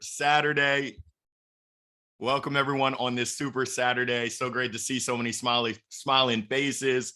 Saturday. Welcome everyone on this super Saturday. So great to see so many smiling faces.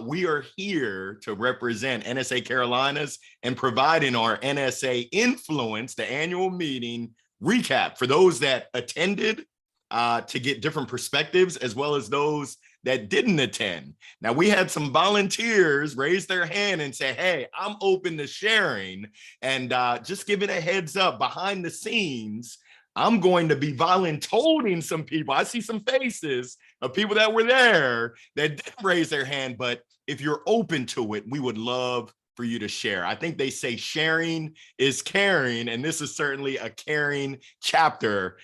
We are here to represent NSA Carolinas and providing our NSA Influence, the annual meeting recap for those that attended to get different perspectives, as well as those that didn't attend. Now, we had some volunteers raise their hand and say, hey, I'm open to sharing, and just giving a heads up behind the scenes, I'm going to be volunteering some people. I see some faces of people that were there that didn't raise their hand, but if you're open to it, we would love for you to share. I think they say sharing is caring, and this is certainly a caring chapter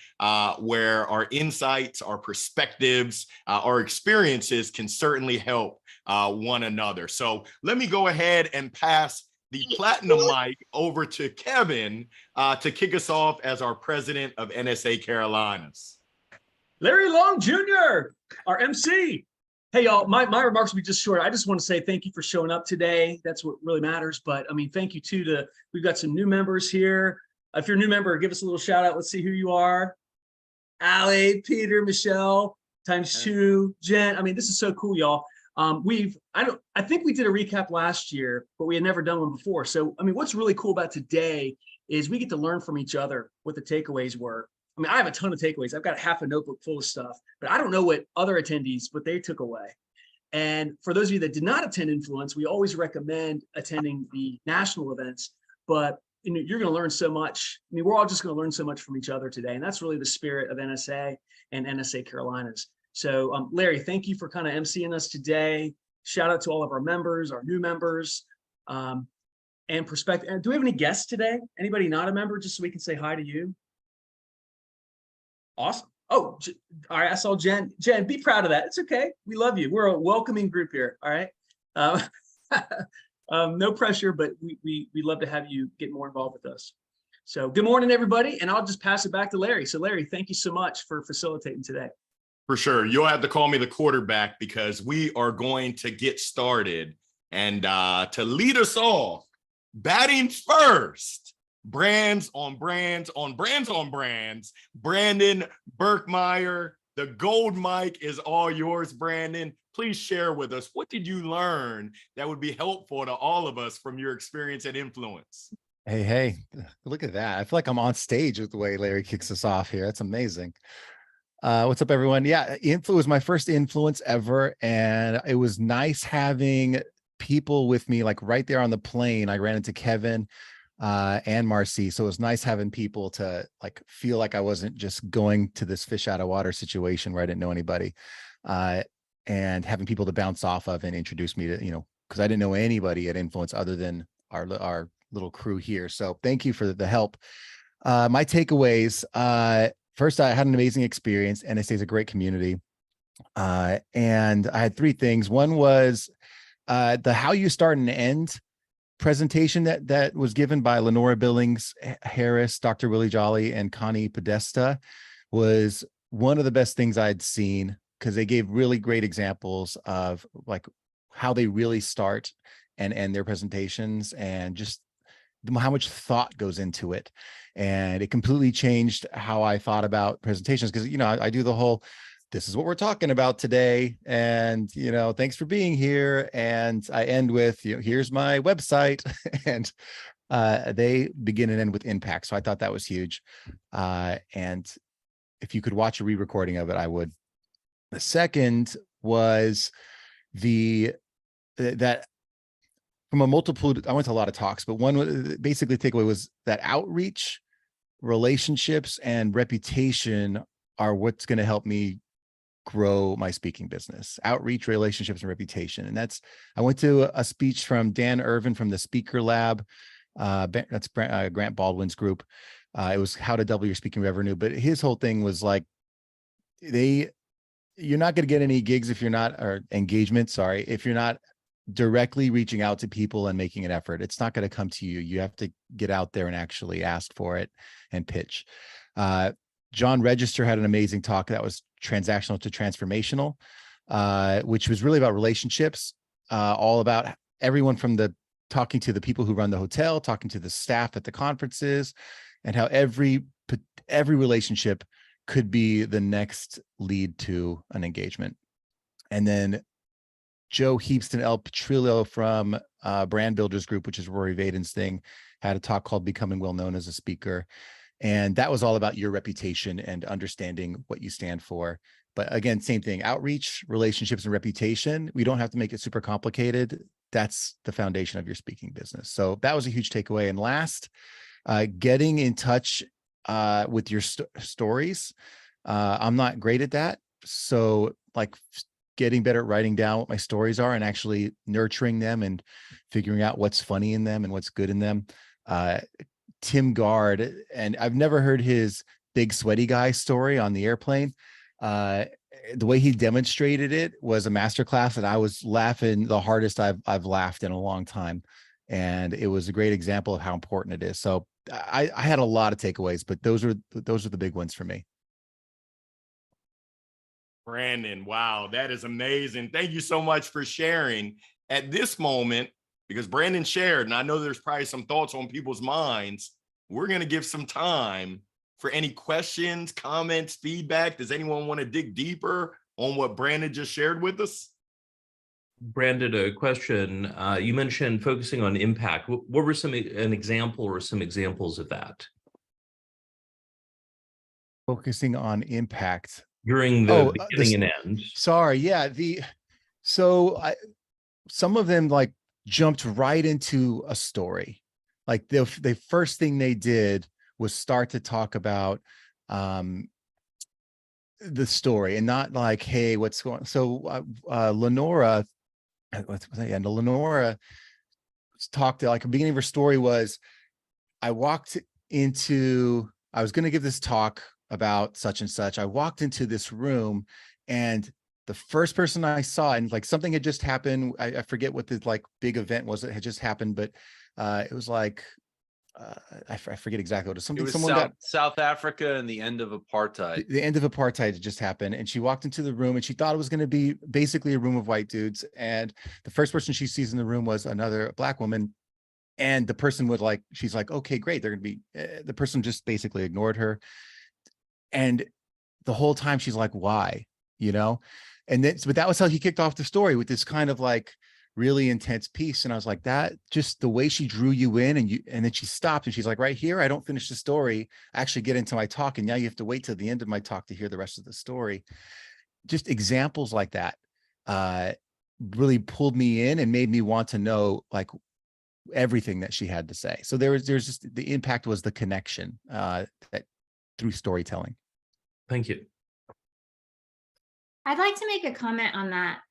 where our insights, our perspectives, our experiences can certainly help one another. So let me go ahead and pass the platinum mic over to Kevin to kick us off as our president of NSA Carolinas. Larry Long Jr., our MC. Hey, y'all, my remarks will be just short. I just want to say thank you for showing up today. That's what really matters. But I mean, thank you too we've got some new members here. If you're a new member, give us a little shout out. Let's see who you are. Allie, Peter, Michelle, ×2, Jen. I mean, this is so cool, y'all. I think we did a recap last year, but we had never done one before. So, I mean, what's really cool about today is we get to learn from each other what the takeaways were. I mean, I have a ton of takeaways. I've got half a notebook full of stuff, but I don't know what other attendees, what they took away. And for those of you that did not attend Influence, we always recommend attending the national events, but you're going to learn so much. I mean, we're all just going to learn so much from each other today. And that's really the spirit of NSA and NSA Carolinas. So Larry, thank you for kind of emceeing us today. Shout out to all of our members, our new members, and perspective. And do we have any guests today? Anybody not a member, just so we can say hi to you? Awesome. Oh, all right. I saw Jen. Jen, be proud of that. It's okay. We love you. We're a welcoming group here. All right. No pressure, but we love to have you get more involved with us. So good morning, everybody. And I'll just pass it back to Larry. So Larry, thank you so much for facilitating today. For sure. You'll have to call me the quarterback because we are going to get started. And to lead us off, batting first, brands on brands on brands on brands, Brandon Birkmeyer. The gold mic is all yours, Brandon. Please share with us, what did you learn that would be helpful to all of us from your experience at Influence? Hey, look at that. I feel like I'm on stage with the way Larry kicks us off here. That's amazing. What's up, everyone? Yeah, Influence was my first Influence ever, and it was nice having people with me, like right there on the plane. I ran into Kevin and Marcy, so it was nice having people to like feel like I wasn't just going to this fish out of water situation where I didn't know anybody, and having people to bounce off of and introduce me to, because I didn't know anybody at Influence other than our little crew here. So thank you for the help. My takeaways. First, I had an amazing experience. NSA is a great community. And I had three things. One was the how you start and end presentation that was given by Lenora Billings Harris, Dr. Willie Jolly, and Connie Podesta was one of the best things I'd seen, because they gave really great examples of like how they really start and end their presentations, and just how much thought goes into it. And it completely changed how I thought about presentations, because, I do the whole, this is what we're talking about today, and, thanks for being here. And I end with, here's my website, and they begin and end with impact. So I thought that was huge. And if you could watch a re-recording of it, I would. The second was that from a multiple, I went to a lot of talks, but one basically takeaway was that outreach, relationships, and reputation are what's going to help me grow my speaking business. Outreach, relationships, and reputation. And I went to a speech from Dan Irvin from the Speaker Lab. That's Grant Baldwin's group. It was how to double your speaking revenue. But his whole thing was like, you're not going to get any gigs if you're not, or engagement, sorry, if you're not directly reaching out to people and making an effort. It's not going to come to you. You have to get out there and actually ask for it and pitch. John Register had an amazing talk that was transactional to transformational, which was really about relationships, all about everyone from talking to the people who run the hotel, talking to the staff at the conferences, and how every every relationship could be the next lead to an engagement. And then Joe Heapston El Petrillo from Brand Builders Group, which is Rory Vaden's thing, had a talk called Becoming Well Known as a Speaker. And that was all about your reputation and understanding what you stand for. But again, same thing, outreach, relationships, and reputation. We don't have to make it super complicated. That's the foundation of your speaking business. So that was a huge takeaway. And last, getting in touch with your stories. I'm not great at that. So like getting better at writing down what my stories are and actually nurturing them and figuring out what's funny in them and what's good in them. Tim Gard, and I've never heard his big sweaty guy story on the airplane. The way he demonstrated it was a masterclass, and I was laughing the hardest I've laughed in a long time. And it was a great example of how important it is. So I had a lot of takeaways, but those are the big ones for me. Brandon, wow, that is amazing. Thank you so much for sharing at this moment, because Brandon shared, and I know there's probably some thoughts on people's minds. We're going to give some time for any questions, comments, feedback. Does anyone want to dig deeper on what Brandon just shared with us? Brandon, a question. You mentioned focusing on impact. What were an example or some examples of that? Focusing on impact. During the beginning and end. Sorry, yeah. Some of them like jumped right into a story. Like the first thing they did was start to talk about the story and not like, hey, what's going on? So Lenora, Lenora talked like the beginning of her story was, I was going to give this talk about such and such. I walked into this room and the first person I saw, and like something had just happened. I forget what the like big event was that had just happened, but it was like, I forget exactly what it was. Something, it was South Africa and the end of apartheid. The end of apartheid had just happened. And she walked into the room and she thought it was going to be basically a room of white dudes. And the first person she sees in the room was another Black woman. And the person would like, she's like, okay, great. They're going to be, the person just basically ignored her. And the whole time she's like, why, And then, but that was how he kicked off the story, with this kind of like really intense piece. And I was like, that just the way she drew you in, and then she stopped and she's like, right here, I don't finish the story. I actually get into my talk. And now you have to wait till the end of my talk to hear the rest of the story. Just examples like that really pulled me in and made me want to know like everything that she had to say. So there's just, the impact was the connection that through storytelling. Thank you. I'd like to make a comment on that.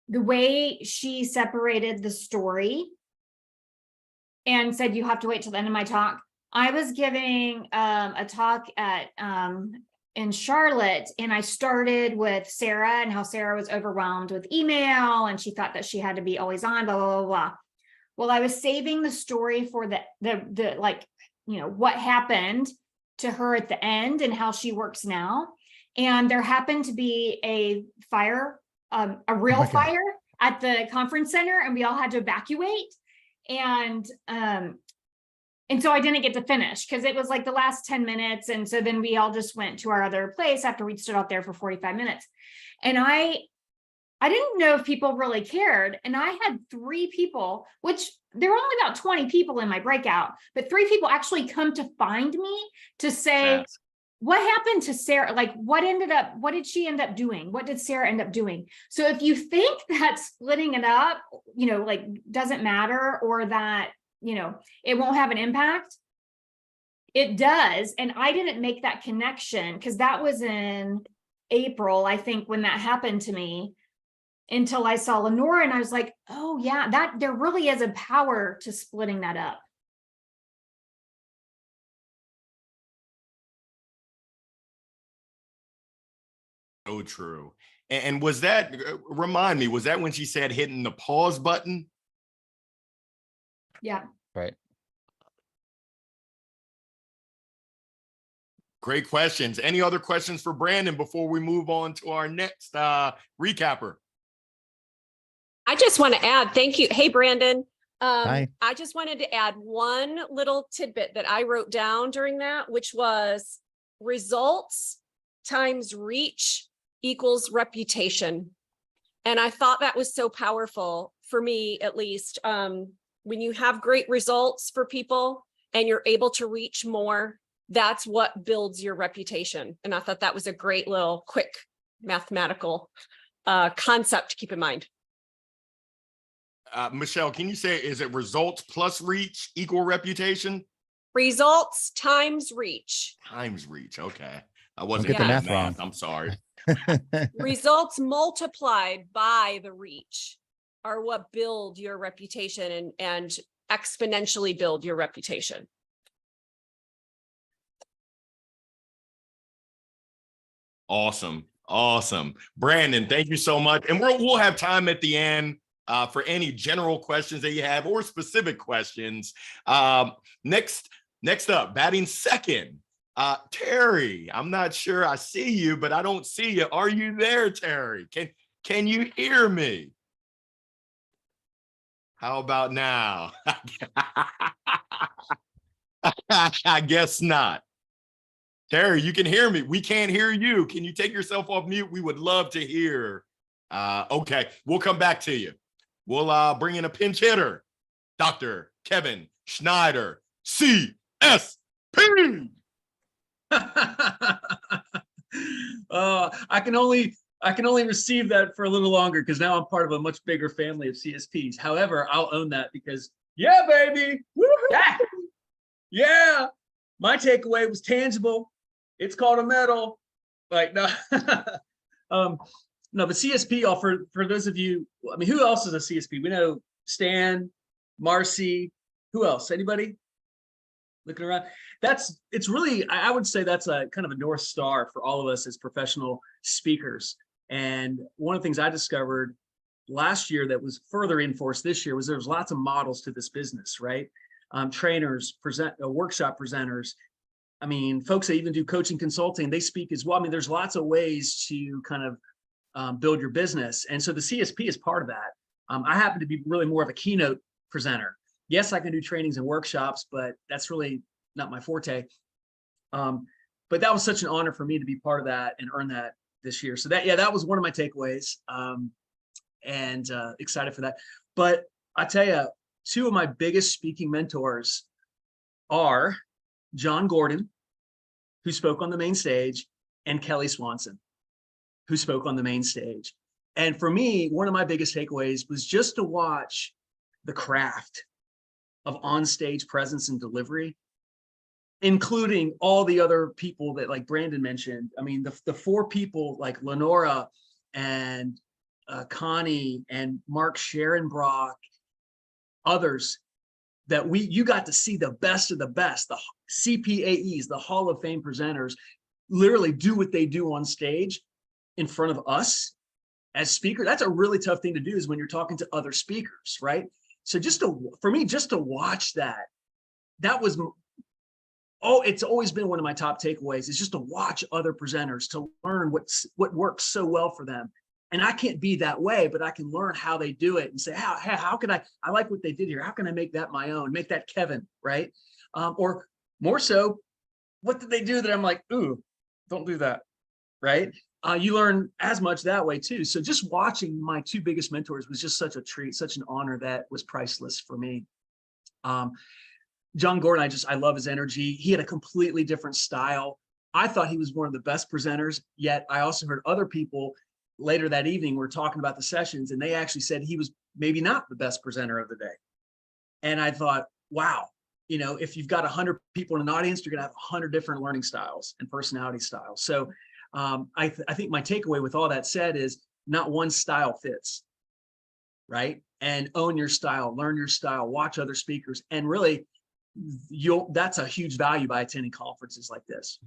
The way she separated the story and said, you have to wait till the end of my talk. I was giving a talk at in Charlotte, and I started with Sarah and how Sarah was overwhelmed with email and she thought that she had to be always on, blah, blah, blah, blah. Well, I was saving the story for the like, what happened to her at the end and how she works now. And there happened to be a fire, a real fire at the conference center, and we all had to evacuate. And so I didn't get to finish because it was like the last 10 minutes. And so then we all just went to our other place after we'd stood out there for 45 minutes. And I didn't know if people really cared. And I had 3 people, which there were only about 20 people in my breakout, but 3 people actually come to find me to say, what happened to Sarah? Like, what did she end up doing? What did Sarah end up doing? So if you think that splitting it up, like doesn't matter, or that, it won't have an impact, it does. And I didn't make that connection because that was in April, I think, when that happened to me, until I saw Lenora and I was like, oh yeah, that there really is a power to splitting that up. So true. And was that, remind me, was that when she said hitting the pause button? Yeah. Right. Great questions. Any other questions for Brandon before we move on to our next recapper? I just want to add, thank you. Hey, Brandon, Hi. I just wanted to add one little tidbit that I wrote down during that, which was results times reach equals reputation. And I thought that was so powerful for me, at least. When you have great results for people and you're able to reach more, that's what builds your reputation. And I thought that was a great little quick mathematical concept to keep in mind. Michelle, can you say, is it results plus reach equal reputation? Results times reach. Times reach. Okay. I wasn't get the good at math wrong. I'm sorry. Results multiplied by the reach are what build your reputation and exponentially build your reputation. Awesome. Awesome. Brandon, thank you so much. And we'll have time at the end for any general questions that you have or specific questions. Next up, batting second, Terry. I'm not sure I see you, but I don't see you. Are you there, Terry? Can you hear me? How about now? I guess not. Terry, you can hear me. We can't hear you. Can you take yourself off mute? We would love to hear. Okay, we'll come back to you. We'll bring in a pinch hitter, Dr. Kevin Schneider, CSP. I can only receive that for a little longer because now I'm part of a much bigger family of CSPs. However, I'll own that because yeah, baby. Woo-hoo. Yeah. My takeaway was tangible. It's called a medal. Like, no. No, but CSP, for those of you, I mean, who else is a CSP? We know Stan, Marcy, who else? Anybody? Looking around. It's really, I would say that's a kind of a North Star for all of us as professional speakers. And one of the things I discovered last year that was further reinforced this year was there's lots of models to this business, right? Trainers, workshop presenters. I mean, folks that even do coaching consulting, they speak as well. I mean, there's lots of ways to kind of build your business. And so the CSP is part of that. I happen to be really more of a keynote presenter. Yes, I can do trainings and workshops, but that's really not my forte. But that was such an honor for me to be part of that and earn that this year. So that was one of my takeaways, and excited for that. But I tell you, two of my biggest speaking mentors are John Gordon, who spoke on the main stage, and Kelly Swanson, who spoke on the main stage. And for me, one of my biggest takeaways was just to watch the craft of on-stage presence and delivery, including all the other people that, like Brandon mentioned. I mean, the four people like Lenora and Connie and Mark Scherenbrock, others that you got to see the best of the best, the CPAEs, the Hall of Fame presenters, literally do what they do on stage in front of us as speakers. That's a really tough thing to do, is when you're talking to other speakers, right? So for me, just to watch that was, it's always been one of my top takeaways, is just to watch other presenters, to learn what works so well for them. And I can't be that way, but I can learn how they do it and say, how can I like what they did here. How can I make that my own, make that Kevin, right? Or more so, what did they do that I'm like, ooh, don't do that, right? You learn as much that way too. So just watching my two biggest mentors was just such a treat, such an honor that was priceless for me. John Gordon, I love his energy. He had a completely different style. I thought he was one of the best presenters, yet I also heard other people later that evening were talking about the sessions, and they actually said he was maybe not the best presenter of the day. And I thought, wow, if you've got 100 people in an audience, you're gonna have 100 different learning styles and personality styles. So I think my takeaway with all that said is not one style fits, right? And own your style, learn your style, watch other speakers, and really, that's a huge value by attending conferences like this.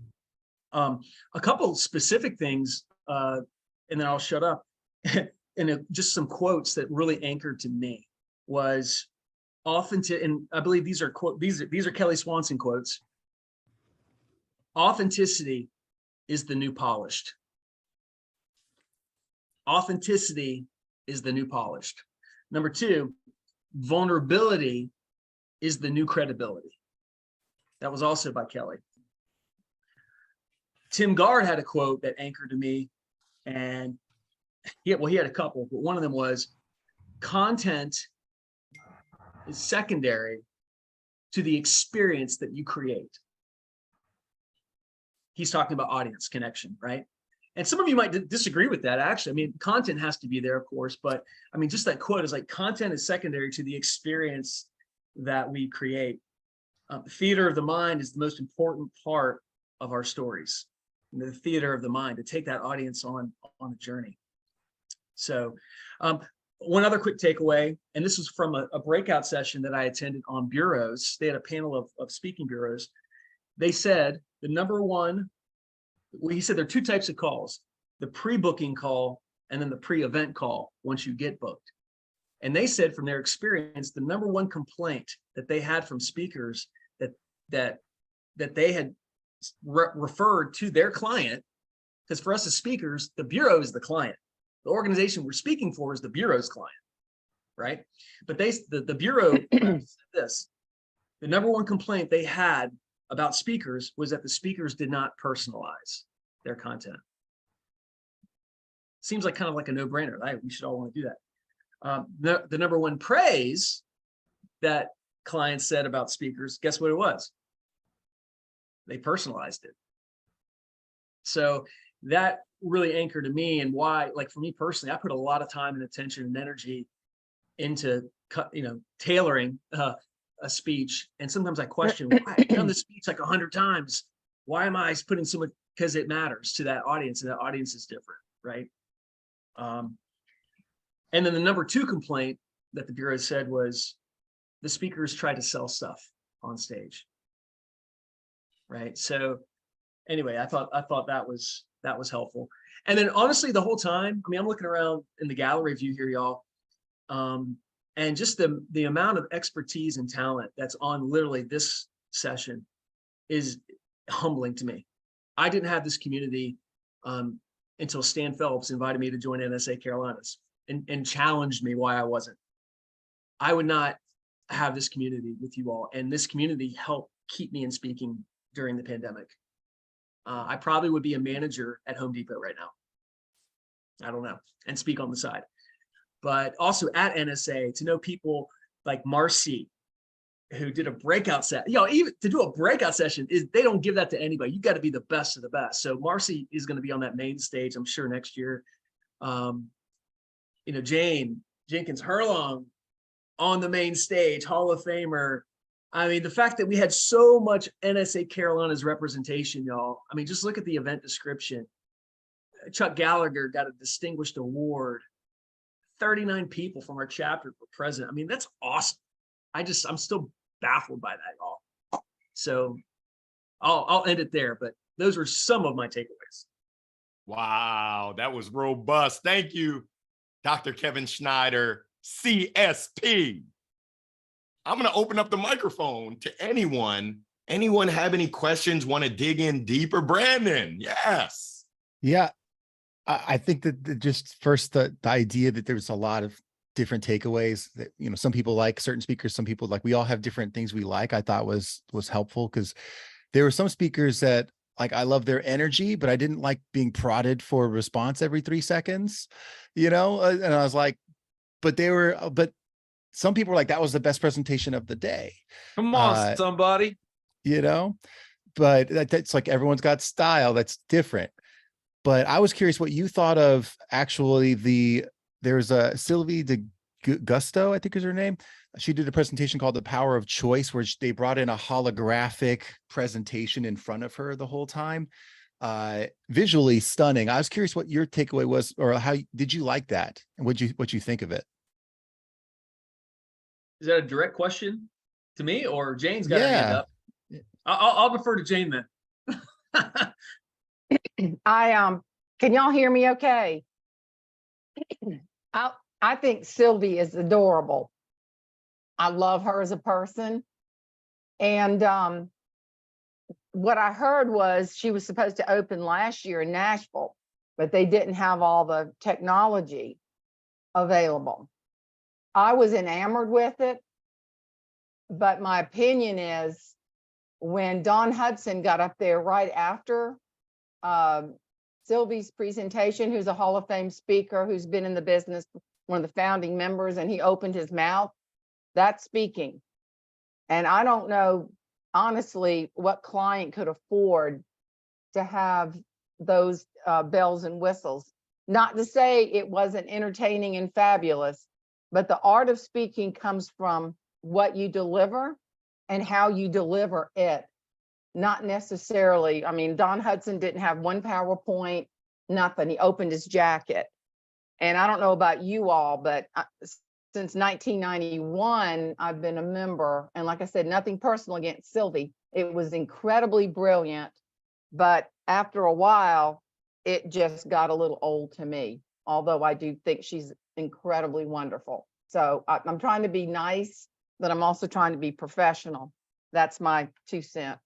A couple specific things, and then I'll shut up. And just some quotes that really anchored to me was authentic, and I believe these are Kelly Swanson quotes. Authenticity is the new polished. Authenticity is the new polished. Number two, vulnerability is the new credibility. That was also by Kelly. Tim Gard had a quote that anchored to me, and he had a couple, but one of them was, content is secondary to the experience that you create. He's talking about audience connection, right? And some of you might disagree with that, actually. I mean, content has to be there, of course, but I mean, just that quote is like, content is secondary to the experience that we create. The theater of the mind is the most important part of our stories. The theater of the mind, to take that audience on a journey. So one other quick takeaway, and this was from a breakout session that I attended on bureaus. They had a panel of speaking bureaus. They said the number one, he said there are two types of calls, the pre-booking call and then the pre-event call once you get booked. And they said from their experience, the number one complaint that they had from speakers that they had referred to their client, because for us as speakers, the bureau is the client. The organization we're speaking for is the bureau's client, right? But the bureau said this, the number one complaint they had about speakers was that the speakers did not personalize their content. Seems like kind of like a no-brainer, right? We should all want to do that. The number one praise that clients said about speakers, guess what it was? They personalized it. So that really anchored to me, and why, like for me personally, I put a lot of time and attention and energy into tailoring a speech. And sometimes I question, why I've done this speech like 100 times. Why am I putting so much? Because it matters to that audience, and that audience is different, right? And then the number two complaint that the bureau said was the speakers tried to sell stuff on stage, right? So anyway, I thought that was helpful. And then honestly, the whole time, I mean, I'm looking around in the gallery view here, y'all, and just the amount of expertise and talent that's on literally this session is humbling to me. I didn't have this community until Stan Phelps invited me to join NSA Carolinas and challenged me why I wasn't. I would not have this community with you all, and this community helped keep me in speaking during the pandemic. I probably would be a manager at Home Depot right now. I don't know, and speak on the side. But also at NSA, to know people like Marcy, who did a breakout set, even to do a breakout session, they don't give that to anybody. You got to be the best of the best. So Marcy is going to be on that main stage, I'm sure, next year. Jane Jenkins Herlong on the main stage, Hall of Famer. I mean, the fact that we had so much NSA Carolinas representation, y'all. I mean, just look at the event description. Chuck Gallagher got a distinguished award. 39 people from our chapter were present. I mean, that's awesome. I'm still baffled by that, y'all. So I'll end it there, but those were some of my takeaways. Wow, that was robust. Thank you, Dr. Kevin Schneider, CSP. I'm going to open up the microphone to anyone. Anyone have any questions, want to dig in deeper? Brandon, yes. Yeah, I think that just first the idea that there's a lot of different takeaways that, some people like certain speakers, some people like, we all have different things we like, I thought was helpful, because there were some speakers that, like, I love their energy, but I didn't like being prodded for a response every 3 seconds, and I was like, but some people were like, that was the best presentation of the day. Come on, somebody. But that's like, everyone's got style that's different. But I was curious what you thought of actually there's a Sylvie de Gusto, I think is her name. She did a presentation called The Power of Choice, where they brought in a holographic presentation in front of her the whole time. Visually stunning. I was curious what your takeaway was, or how did you like that? And what you think of it? Is that a direct question to me, or Jane's got her hand up? I'll defer to Jane then. Can y'all hear me okay? I think Sylvie is adorable. I love her as a person. And what I heard was she was supposed to open last year in Nashville, but they didn't have all the technology available. I was enamored with it. But my opinion is when Dawn Hudson got up there right after Sylvie's presentation, who's a Hall of Fame speaker, who's been in the business, one of the founding members, and he opened his mouth, that's speaking. And I don't know, honestly, what client could afford to have those bells and whistles. Not to say it wasn't entertaining and fabulous, but the art of speaking comes from what you deliver and how you deliver it. Not necessarily, I mean, Don Hudson didn't have one PowerPoint, nothing. He opened his jacket. And I don't know about you all, but since 1991, I've been a member. And like I said, nothing personal against Sylvie. It was incredibly brilliant. But after a while, it just got a little old to me, although I do think she's incredibly wonderful. So I'm trying to be nice, but I'm also trying to be professional. That's my 2 cents.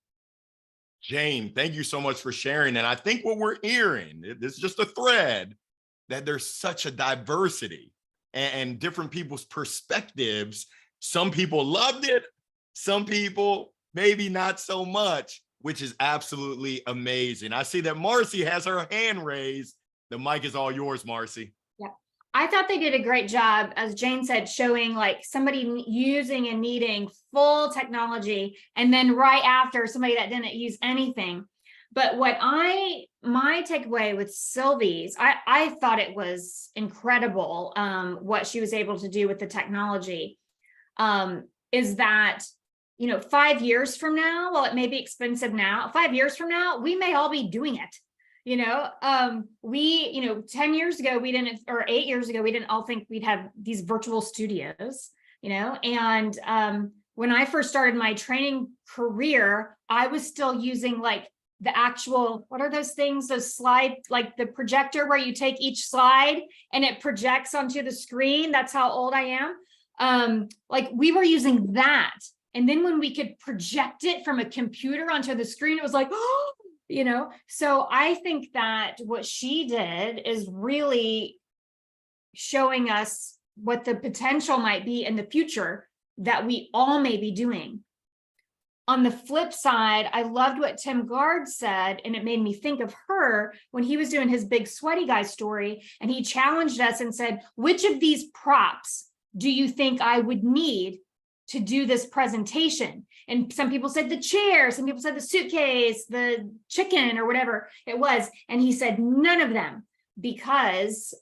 Jane, thank you so much for sharing. And I think what we're hearing, this is just a thread, that there's such a diversity and different people's perspectives. Some people loved it, some people maybe not so much, which is absolutely amazing. I see that Marcy has her hand raised. The mic is all yours, Marcy. I thought they did a great job, as Jane said, showing like somebody using and needing full technology, and then right after somebody that didn't use anything. But what my takeaway with Sylvie's, I thought it was incredible what she was able to do with the technology, is that, 5 years from now, while it may be expensive now, 5 years from now, we may all be doing it. 10 years ago, we didn't, or 8 years ago, we didn't all think we'd have these virtual studios, and when I first started my training career, I was still using like the actual, what are those things, those slide, like the projector where you take each slide and it projects onto the screen. That's how old I am. Like we were using that. And then when we could project it from a computer onto the screen, it was like, oh, so I think that what she did is really showing us what the potential might be in the future that we all may be doing. On the flip side, I loved what Tim Gard said, and it made me think of her when he was doing his big sweaty guy story, and he challenged us and said, which of these props do you think I would need to do this presentation? And some people said the chair, some people said the suitcase, the chicken, or whatever it was. And he said none of them, because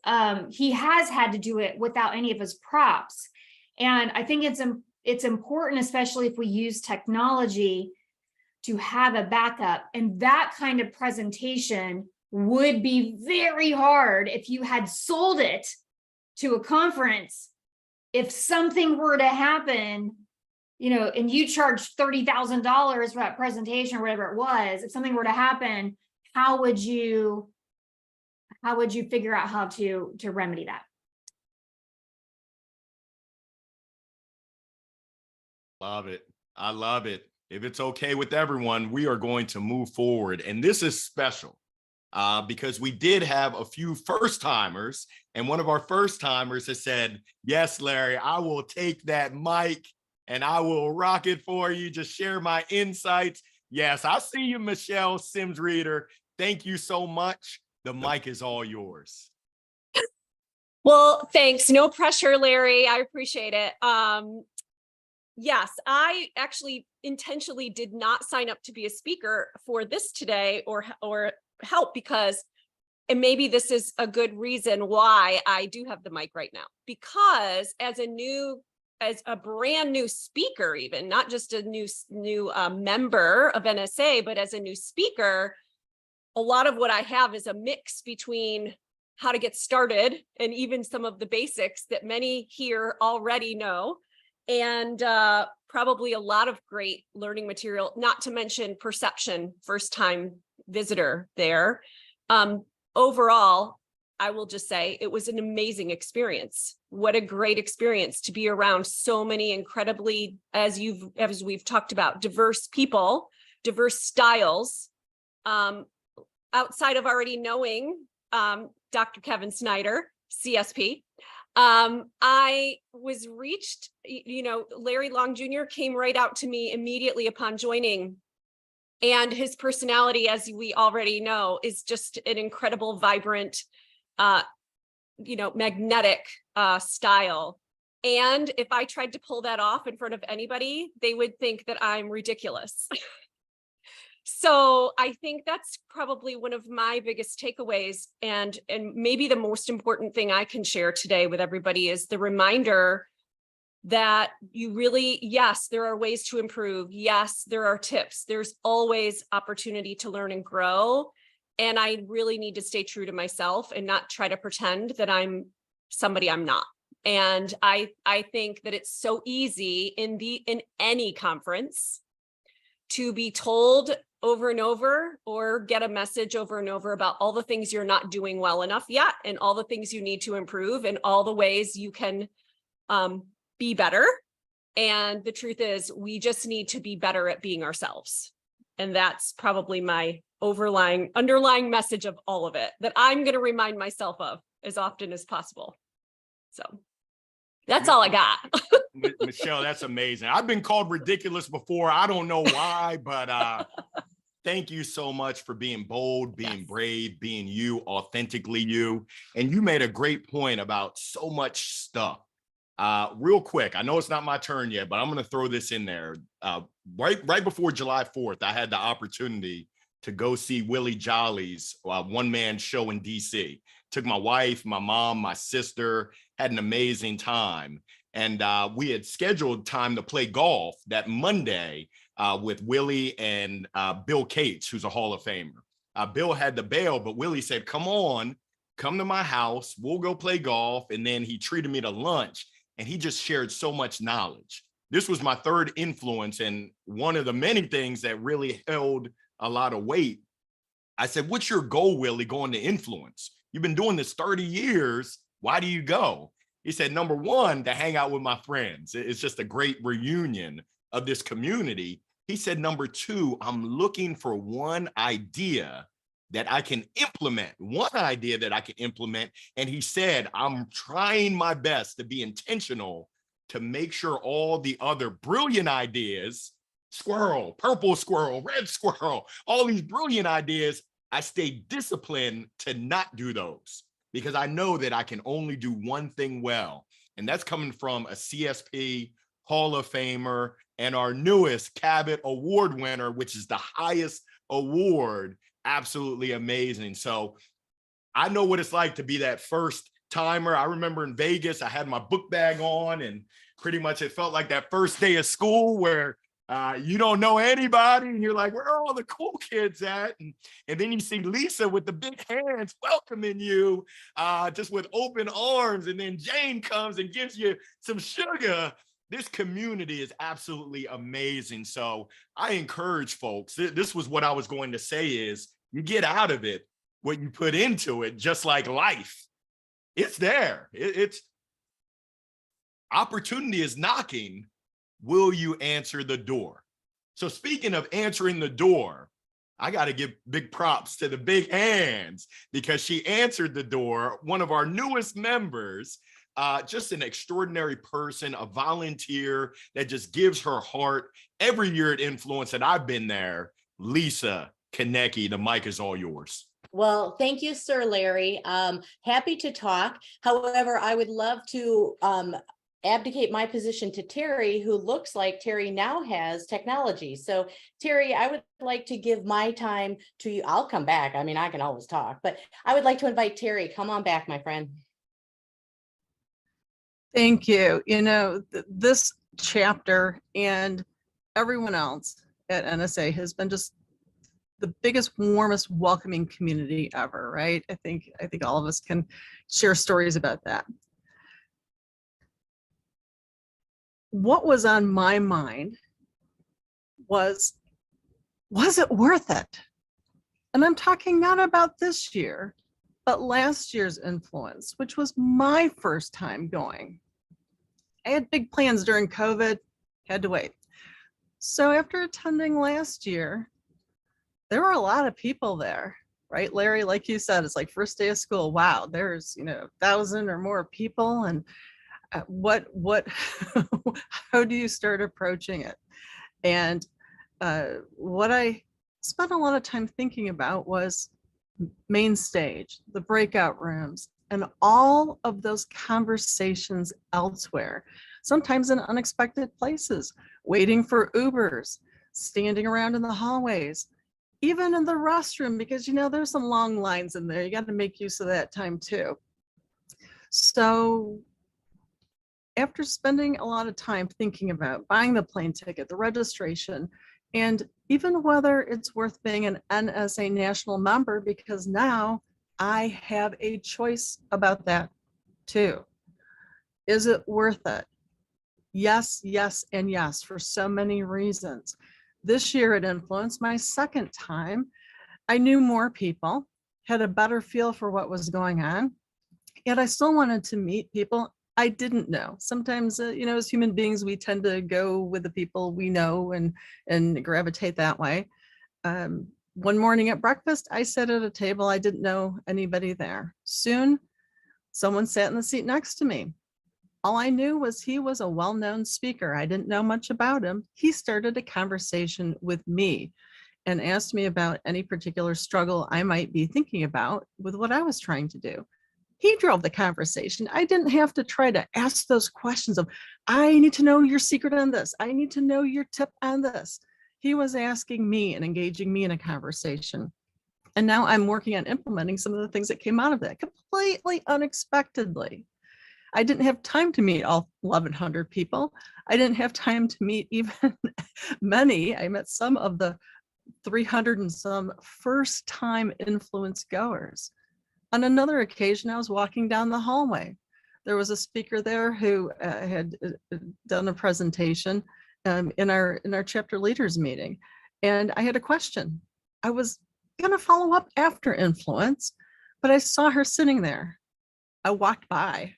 he has had to do it without any of his props. And I think it's important, especially if we use technology, to have a backup. And that kind of presentation would be very hard if you had sold it to a conference. If something were to happen, and you charged $30,000 for that presentation or whatever it was, if something were to happen, how would you figure out how to remedy that? Love it. I love it. If it's okay with everyone, we are going to move forward. And this is special because we did have a few first timers, and one of our first timers has said, yes, Larry, I will take that mic and I will rock it for you. Just share my insights. Yes, I see you, Michelle Sims Reader. Thank you so much. The mic is all yours. Well, thanks. No pressure, Larry. I appreciate it. Yes, I actually intentionally did not sign up to be a speaker for this today or help, because, and maybe this is a good reason why I do have the mic right now, because as a brand new speaker, even not just a new member of NSA, but as a new speaker, a lot of what I have is a mix between how to get started and even some of the basics that many here already know, and probably a lot of great learning material, not to mention perception, first time visitor there. Overall, I will just say it was an amazing experience. What a great experience to be around so many incredibly, as we've talked about, diverse people, diverse styles. Outside of already knowing Dr. Kevin Snyder, CSP, I was reached, Larry Long Jr. came right out to me immediately upon joining. And his personality, as we already know, is just an incredible, vibrant, magnetic style. And if I tried to pull that off in front of anybody, they would think that I'm ridiculous. So I think that's probably one of my biggest takeaways. And maybe the most important thing I can share today with everybody is the reminder that you really, yes, there are ways to improve. Yes, there are tips. There's always opportunity to learn and grow. And I really need to stay true to myself and not try to pretend that I'm somebody I'm not. And I think that it's so easy in any conference to be told over and over, or get a message over and over about all the things you're not doing well enough yet, and all the things you need to improve, and all the ways you can be better. And the truth is, we just need to be better at being ourselves. And that's probably my underlying message of all of it, that I'm going to remind myself of as often as possible. So that's all I got. Michelle, that's amazing. I've been called ridiculous before. I don't know why, but thank you so much for being bold, being brave, being you, authentically you. And you made a great point about so much stuff. Real quick, I know it's not my turn yet, but I'm going to throw this in there. Right before July 4th, I had the opportunity to go see Willie Jolly's one-man show in DC. Took my wife, my mom, my sister, had an amazing time. And we had scheduled time to play golf that Monday with Willie and Bill Cates, who's a Hall of Famer. Bill had to bail, but Willie said, come to my house, we'll go play golf. And then he treated me to lunch, and he just shared so much knowledge. This was my third influence, and one of the many things that really held a lot of weight. I said, what's your goal, Willie, going to influence? You've been doing this 30 years. Why do you go? He said, number one, to hang out with my friends. It's just a great reunion of this community. He said, number two, I'm looking for one idea that I can implement. And he said, I'm trying my best to be intentional to make sure all the other brilliant ideas, squirrel, purple squirrel, red squirrel, all these brilliant ideas, I stay disciplined to not do those, because I know that I can only do one thing well. And that's coming from a CSP Hall of Famer and our newest Cabot Award winner, which is the highest award. Absolutely amazing. So I know what it's like to be that first timer. I remember in Vegas, I had my book bag on, and pretty much it felt like that first day of school where you don't know anybody, and you're like, where are all the cool kids at? And then you see Lisa with the big hands welcoming you, just with open arms. And then Jane comes and gives you some sugar. This community is absolutely amazing. So I encourage folks, this was what I was going to say, is you get out of it what you put into it, just like life. It's there. It's opportunity is knocking. Will you answer the door? So speaking of answering the door, I got to give big props to the big hands, because she answered the door. One of our newest members, just an extraordinary person, a volunteer that just gives her heart every year at Influence, and I've been there. Lisa Konecki, the mic is all yours. Well, thank you, Sir Larry. Happy to talk. However, I would love to abdicate my position to Terry, who looks like Terry now has technology. So Terry, I would like to give my time to you. I'll come back. I mean, I can always talk, but I would like to invite Terry. Come on back, my friend. Thank you. You know, this chapter and everyone else at NSA has been just the biggest, warmest, welcoming community ever, right? I think all of us can share stories about that. What was on my mind was it worth it? And I'm talking not about this year, but last year's Influence, which was my first time going. I had big plans during COVID, had to wait. So after attending last year, there were a lot of people there. right? Larry, like you said, it's like first day of school. Wow, there's, 1,000 or more people. And what, how do you start approaching it? And what I spent a lot of time thinking about was main stage, the breakout rooms, and all of those conversations elsewhere, sometimes in unexpected places, waiting for Ubers, standing around in the hallways, even in the restroom, because there's some long lines in there. You got to make use of that time too. So after spending a lot of time thinking about buying the plane ticket, the registration, and even whether it's worth being an NSA national member, because now I have a choice about that too. Is it worth it? Yes, yes, and yes, for so many reasons. This year at Influence, my second time, I knew more people, had a better feel for what was going on, yet I still wanted to meet people I didn't know. Sometimes, as human beings, we tend to go with the people we know and gravitate that way. One morning at breakfast, I sat at a table. I didn't know anybody there. Soon, someone sat in the seat next to me. All I knew was he was a well-known speaker. I didn't know much about him. He started a conversation with me and asked me about any particular struggle I might be thinking about with what I was trying to do. He drove the conversation. I didn't have to try to ask those questions of, I need to know your secret on this. I need to know your tip on this. He was asking me and engaging me in a conversation. And now I'm working on implementing some of the things that came out of that completely unexpectedly. I didn't have time to meet all 1,100 people. I didn't have time to meet even many. I met some of the 300 and some first-time influence goers. On another occasion, I was walking down the hallway. There was a speaker there who had done a presentation in our chapter leaders meeting. And I had a question. I was going to follow up after Influence, but I saw her sitting there. I walked by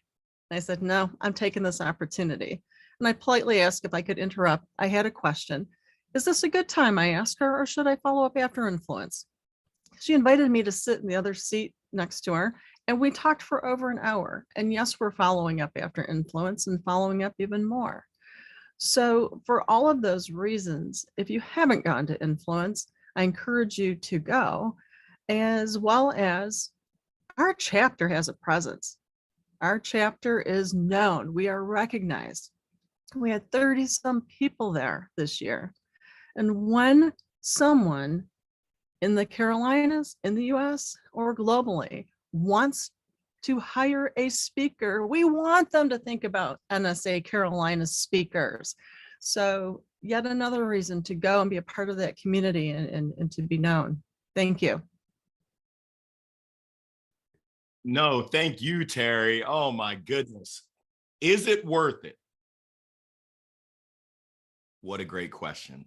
and I said, no, I'm taking this opportunity. And I politely asked if I could interrupt. I had a question. Is this a good time? I asked her, or should I follow up after Influence? She invited me to sit in the other seat next to her, and we talked for over an hour. And yes, we're following up after Influence and following up even more. So for all of those reasons, if you haven't gone to Influence, I encourage you to go, as well as our chapter has a presence. Our chapter is known. We are recognized. We had 30 some people there this year. And when someone in the Carolinas, in the US, or globally wants to hire a speaker, we want them to think about NSA Carolina speakers. So yet another reason to go and be a part of that community and to be known. Thank you. No, thank you, Terry. Oh my goodness. Is it worth it? What a great question.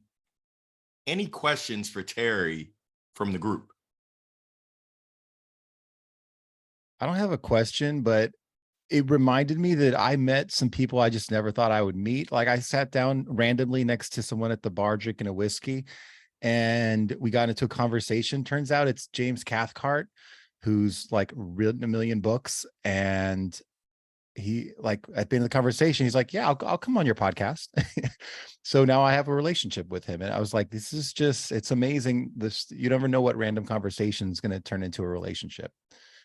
Any questions for Terry from the group? I don't have a question, but it reminded me that I met some people I just never thought I would meet. Like I sat down randomly next to someone at the bar drinking a whiskey, and we got into a conversation. Turns out it's James Cathcart, who's like written 1 million books. And he, like, at the end of the conversation, he's like, yeah, I'll come on your podcast. So now I have a relationship with him. And I was like, this is just, it's amazing. You never know what random conversation is going to turn into a relationship.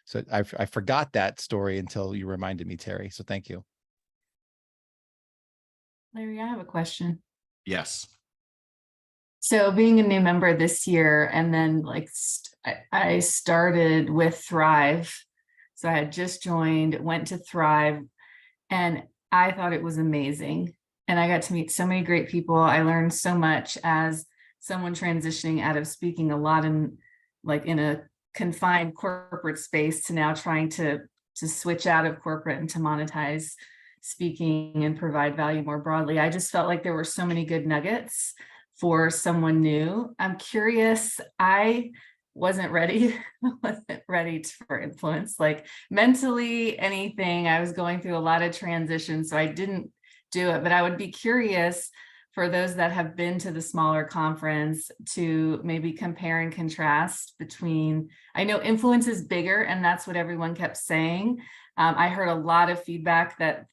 So I forgot that story until you reminded me, Terry. So thank you. Larry, I have a question. Yes. So being a new member this year, and then I started with Thrive. So I had just joined, went to Thrive, and I thought it was amazing. And I got to meet so many great people. I learned so much as someone transitioning out of speaking a lot in a confined corporate space to now trying to switch out of corporate and to monetize speaking and provide value more broadly. I just felt like there were so many good nuggets for someone new. I'm curious, I wasn't ready for Influence, like mentally, anything. I was going through a lot of transitions, so I didn't do it, but I would be curious for those that have been to the smaller conference to maybe compare and contrast between, I know Influence is bigger and that's what everyone kept saying. I heard a lot of feedback that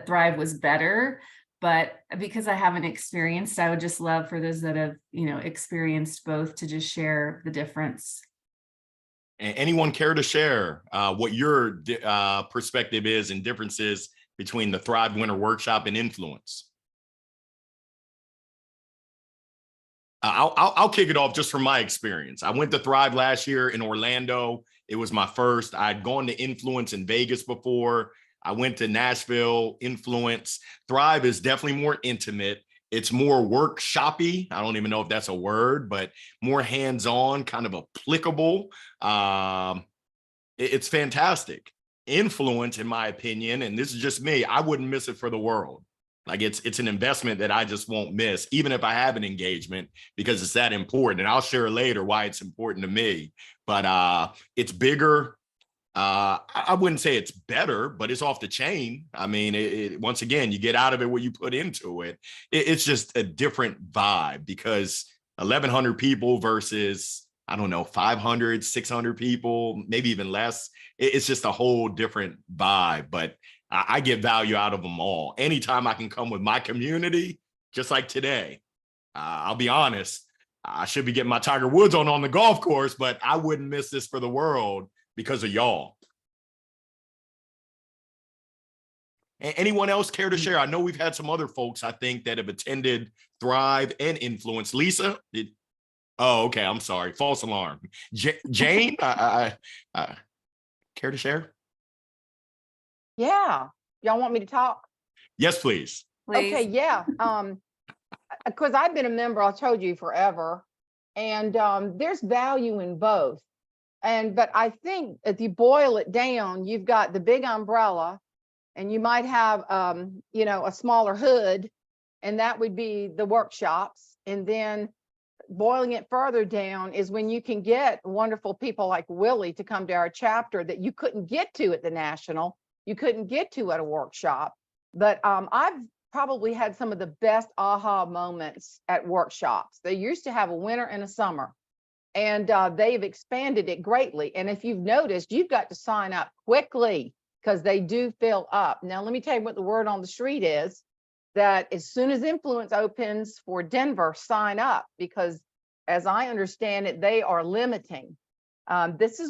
Thrive was better, but because I haven't experienced, I would just love for those that have, experienced both to just share the difference. Anyone care to share what your perspective is and differences between the Thrive Winter Workshop and Influence? I'll kick it off just from my experience. I went to Thrive last year in Orlando. It was my first. I'd gone to Influence in Vegas before. I went to Nashville, Influence. Thrive is definitely more intimate. It's more workshoppy. I don't even know if that's a word, but more hands-on, kind of applicable. It's fantastic. Influence, in my opinion, and this is just me, I wouldn't miss it for the world. Like it's an investment that I just won't miss, even if I have an engagement, because it's that important. And I'll share later why it's important to me. But it's bigger. I wouldn't say it's better, but it's off the chain. I mean, once again, you get out of it what you put into it. It's just a different vibe because 1,100 people versus, I don't know, 500, 600 people, maybe even less. It's just a whole different vibe. But I get value out of them all. Anytime I can come with my community, just like today, I'll be honest, I should be getting my Tiger Woods on the golf course, but I wouldn't miss this for the world because of y'all. Anyone else care to share? I know we've had some other folks, I think, that have attended Thrive and Influence. Lisa? Oh, okay, I'm sorry. False alarm. Jane, care to share? Yeah. Y'all want me to talk? Yes, please. Okay, yeah. Because I've been a member, I told you, forever. And there's value in both. But I think if you boil it down, you've got the big umbrella and you might have, a smaller hood, and that would be the workshops. And then boiling it further down is when you can get wonderful people like Willie to come to our chapter that you couldn't get to at the National. You couldn't get to at a workshop. But I've probably had some of the best aha moments at workshops. They used to have a winter and a summer, and they've expanded it greatly. And if you've noticed, you've got to sign up quickly because they do fill up. Now, let me tell you what the word on the street is, that as soon as Influence opens for Denver, sign up, because as I understand it, they are limiting. This is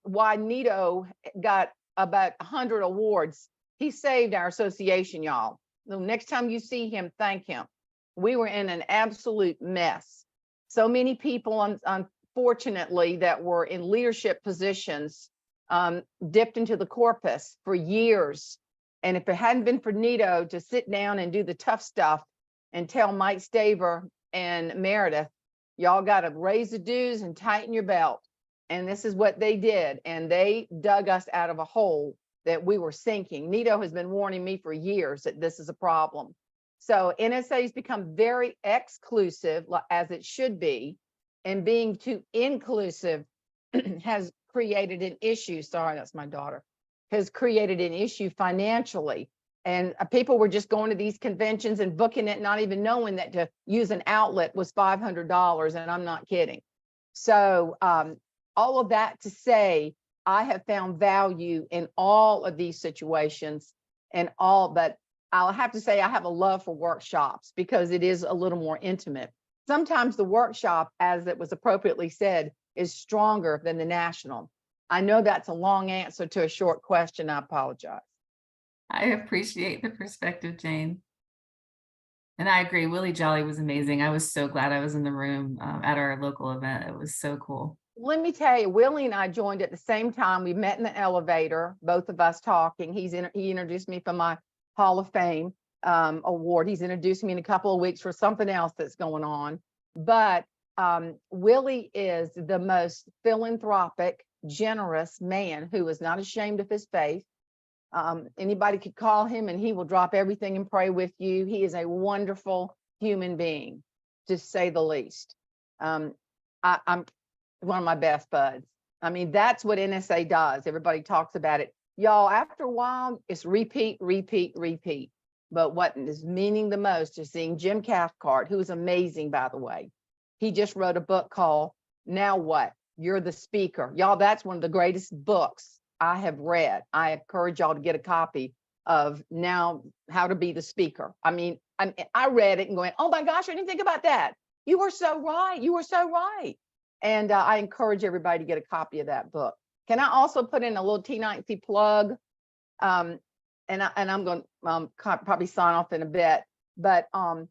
why Nito got about 100 awards. He saved our association, y'all. So next time you see him, thank him. We were in an absolute mess. So many people, unfortunately, that were in leadership positions dipped into the corpus for years. And if it hadn't been for Nito to sit down and do the tough stuff and tell Mike Staver and Meredith, y'all got to raise the dues and tighten your belt. And this is what they did. And they dug us out of a hole that we were sinking. Nito has been warning me for years that this is a problem. So NSA has become very exclusive, as it should be, and being too inclusive has created an issue. Sorry, that's my daughter. Has created an issue financially. And people were just going to these conventions and booking it, not even knowing that to use an outlet was $500. And I'm not kidding. So all of that to say, I have found value in all of these situations but I'll have to say I have a love for workshops because it is a little more intimate. Sometimes the workshop, as it was appropriately said, is stronger than the National. I know that's a long answer to a short question. I apologize. I appreciate the perspective, Jane. And I agree, Willie Jolly was amazing. I was so glad I was in the room at our local event. It was so cool. Let me tell you, Willie and I joined at the same time. We met in the elevator, both of us talking. He introduced me for my Hall of Fame award. He's introducing me in a couple of weeks for something else that's going on. But Willie is the most philanthropic, generous man who is not ashamed of his faith. Anybody could call him and he will drop everything and pray with you. He is a wonderful human being, to say the least. I'm one of my best buds. I mean, that's what NSA does. Everybody talks about it. Y'all, after a while, it's repeat, repeat, repeat. But what is meaning the most is seeing Jim Cathcart, who is amazing, by the way. He just wrote a book called Now What? You're the Speaker. Y'all, that's one of the greatest books I have read. I encourage y'all to get a copy of Now How to Be the Speaker. I mean, I read it and going, oh my gosh, I didn't think about that. You were so right. You were so right. And I encourage everybody to get a copy of that book. Can I also put in a little T9C plug? And I'm going to probably sign off in a bit, but Al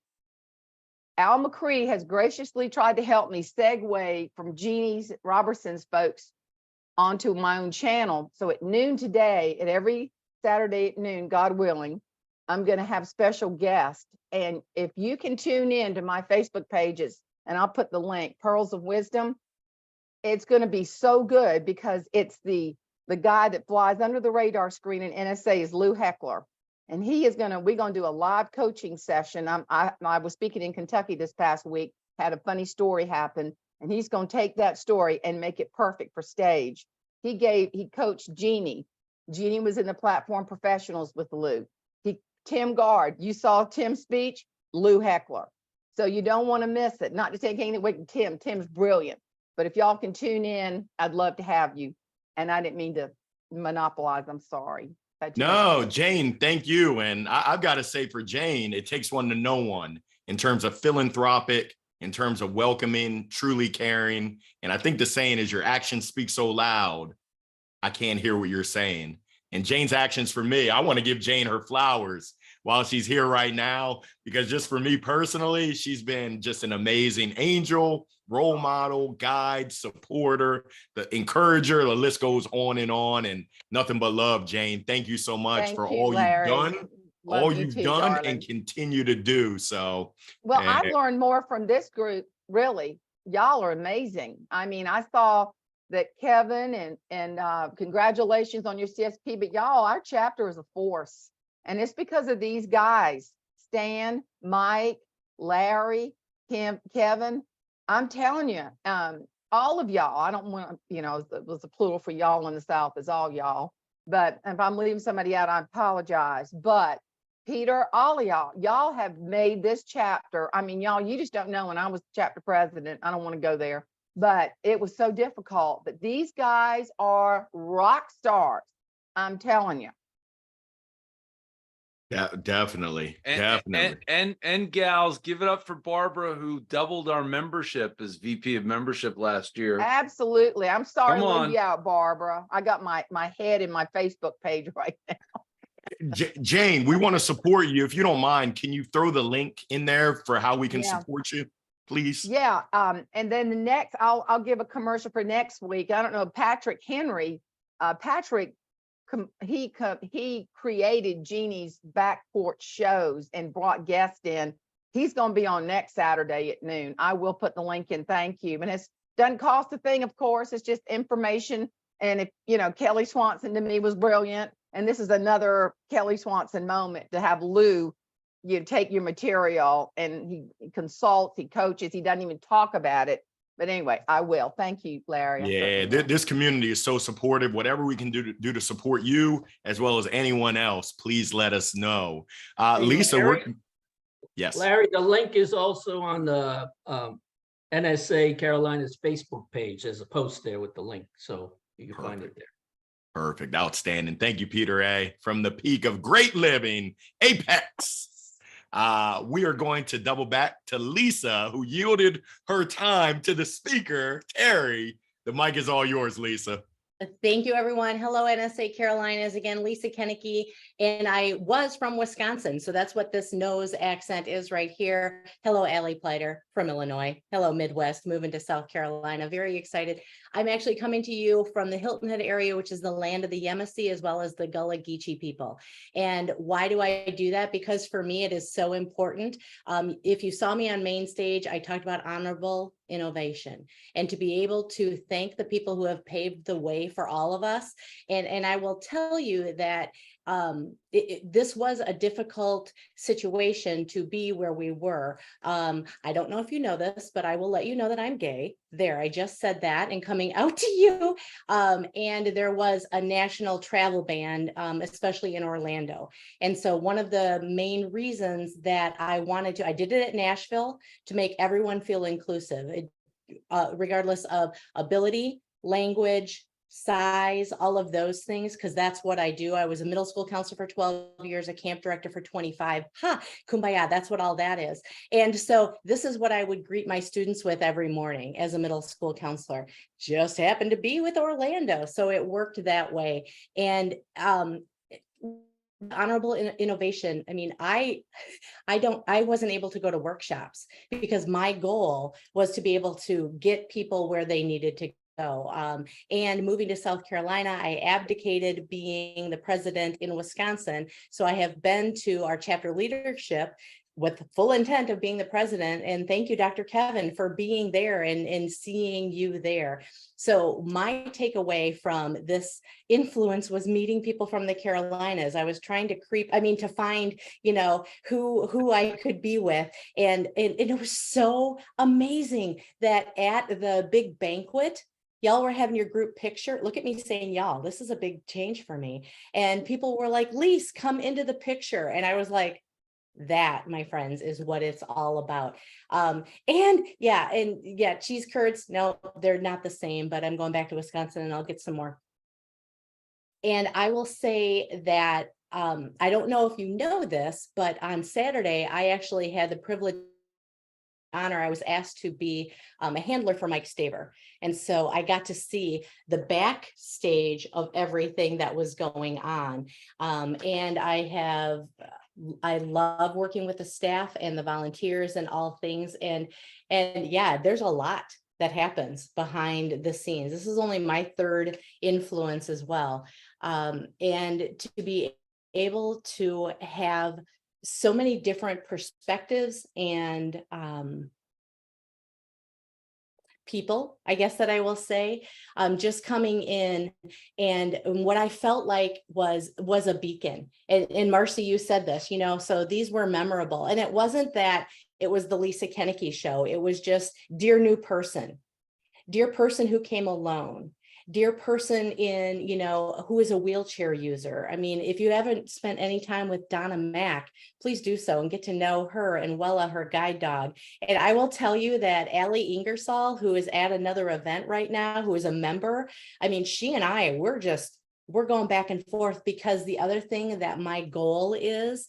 McCree has graciously tried to help me segue from Jeannie Robertson's folks onto my own channel. So at noon today, at every Saturday at noon, God willing, I'm going to have special guests. And if you can tune in to my Facebook pages, and I'll put the link, Pearls of Wisdom, it's going to be so good because it's the guy that flies under the radar screen in NSA is Lou Heckler. And we're going to do a live coaching session. I was speaking in Kentucky this past week, had a funny story happen, and he's going to take that story and make it perfect for stage. He coached Jeannie. Jeannie was in the Platform Professionals with Lou. Tim Gard, you saw Tim's speech, Lou Heckler. So you don't want to miss it. Not to take anything away from Tim. Tim's brilliant. But if y'all can tune in, I'd love to have you. And I didn't mean to monopolize. I'm sorry. No, Jane, thank you. And I've got to say for Jane, it takes one to know one in terms of philanthropic, in terms of welcoming, truly caring. And I think the saying is your actions speak so loud, I can't hear what you're saying. And Jane's actions for me, I want to give Jane her flowers while she's here right now, because just for me personally, she's been just an amazing angel, role model, guide, supporter, the encourager. The list goes on, and nothing but love, Jane. Thank you so much for all Larry. you've done, Love all you you've too, done darling. and continue to do. So, well, I've learned more from this group. Really, y'all are amazing. I mean, I saw that Kevin and congratulations on your CSP, but y'all, our chapter is a force. And it's because of these guys, Stan, Mike, Larry, Kim, Kevin. I'm telling you, all of y'all, I don't want, it was a plural for y'all in the South, is all y'all. But if I'm leaving somebody out, I apologize. But Peter, all of y'all have made this chapter. I mean, y'all, you just don't know. When I was chapter president, I don't want to go there, but it was so difficult. But these guys are rock stars. I'm telling you. Yeah, definitely. And gals, give it up for Barbara, who doubled our membership as VP of membership last year. Absolutely. I'm sorry to leave you out, Barbara. I got my head in my Facebook page right now. Jane, we want to support you. If you don't mind, can you throw the link in there for how we can support you, please? Yeah. And then the next, I'll give a commercial for next week. I don't know, Patrick Henry. Patrick, he created Jeannie's Back Porch shows and brought guests in. He's going to be on next Saturday at noon. I will put the link in. Thank you. And it doesn't cost a thing, of course. It's just information. And if Kelly Swanson to me was brilliant. And this is another Kelly Swanson moment to have Lou, take your material, and he consults, he coaches, he doesn't even talk about it. But anyway, I will. Thank you, Larry. Yeah, this community is so supportive. Whatever we can do to support you as well as anyone else, please let us know. Lisa, yes. Larry, the link is also on the NSA Carolinas Facebook page. There's a post there with the link, so you can find it there. Perfect. Outstanding. Thank you, Peter A. From the peak of great living, Apex. We are going to double back to Lisa, who yielded her time to the speaker, Terry. The mic is all yours, Lisa. Thank you, everyone. Hello, NSA Carolinas. Again, Lisa Kennecke, and I was from Wisconsin, so that's what this nose accent is right here. Hello, Allie Pleiter from Illinois. Hello, Midwest, moving to South Carolina. Very excited. I'm actually coming to you from the Hilton Head area, which is the land of the Yamasee, as well as the Gullah Geechee people. And why do I do that? Because for me, it is so important. If you saw me on main stage, I talked about honorable innovation, and to be able to thank the people who have paved the way for all of us. And I will tell you that this was a difficult situation to be where we were. I don't know if you know this, but I will let you know that I'm gay. There, I just said that and coming out to you. And there was a national travel ban, especially in Orlando. And so one of the main reasons that I did it at Nashville to make everyone feel inclusive, regardless of ability, language, size, all of those things, because that's what I do. I was a middle school counselor for 12 years, a camp director for 25. Kumbaya, that's what all that is. And so this is what I would greet my students with every morning as a middle school counselor. Just happened to be with Orlando, so it worked that way. And honorable innovation. I mean, I wasn't able to go to workshops because my goal was to be able to get people where they needed to go. And moving to South Carolina, I abdicated being the president in Wisconsin. So I have been to our chapter leadership with the full intent of being the president. And thank you, Dr. Kevin, for being there and seeing you there. So my takeaway from this influence was meeting people from the Carolinas. I was trying to find, who I could be with. And it was so amazing that at the big banquet, y'all were having your group picture. Look at me saying y'all, this is a big change for me. And people were like, Lise, come into the picture. And I was like, that, my friends, is what it's all about. Cheese curds, no, they're not the same, but I'm going back to Wisconsin and I'll get some more. And I will say that, I don't know if you know this, but on Saturday, I actually had the privilege honor. I was asked to be a handler for Mike Staver. And so I got to see the backstage of everything that was going on. And I love working with the staff and the volunteers and all things. And yeah, there's a lot that happens behind the scenes. This is only my third influence as well. And to be able to have so many different perspectives and people, I guess that I will say, just coming in, and what I felt like was a beacon. And Marcy, you said this, so these were memorable. And it wasn't that it was the Lisa Kenneke show. It was just dear person who came alone, dear person who is a wheelchair user. I mean, if you haven't spent any time with Donna Mack, please do so and get to know her and Wella, her guide dog. And I will tell you that Allie Ingersoll, who is at another event right now, who is a member, I mean, she and I, we're going back and forth, because the other thing that my goal is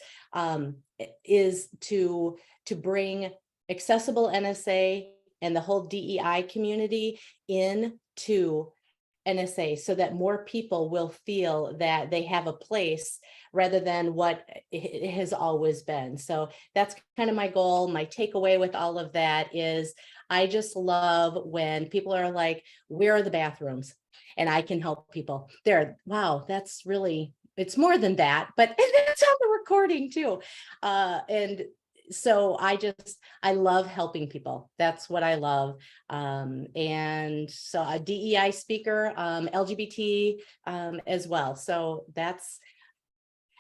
to bring accessible NSA and the whole DEI community into NSA, so that more people will feel that they have a place rather than what it has always been. So that's kind of my goal. My takeaway with all of that is I just love when people are like, where are the bathrooms? And I can help people there. Wow, that's really, it's more than that, but it's on the recording too. And so I love helping people. That's what I love. And so a DEI speaker, LGBT as well. So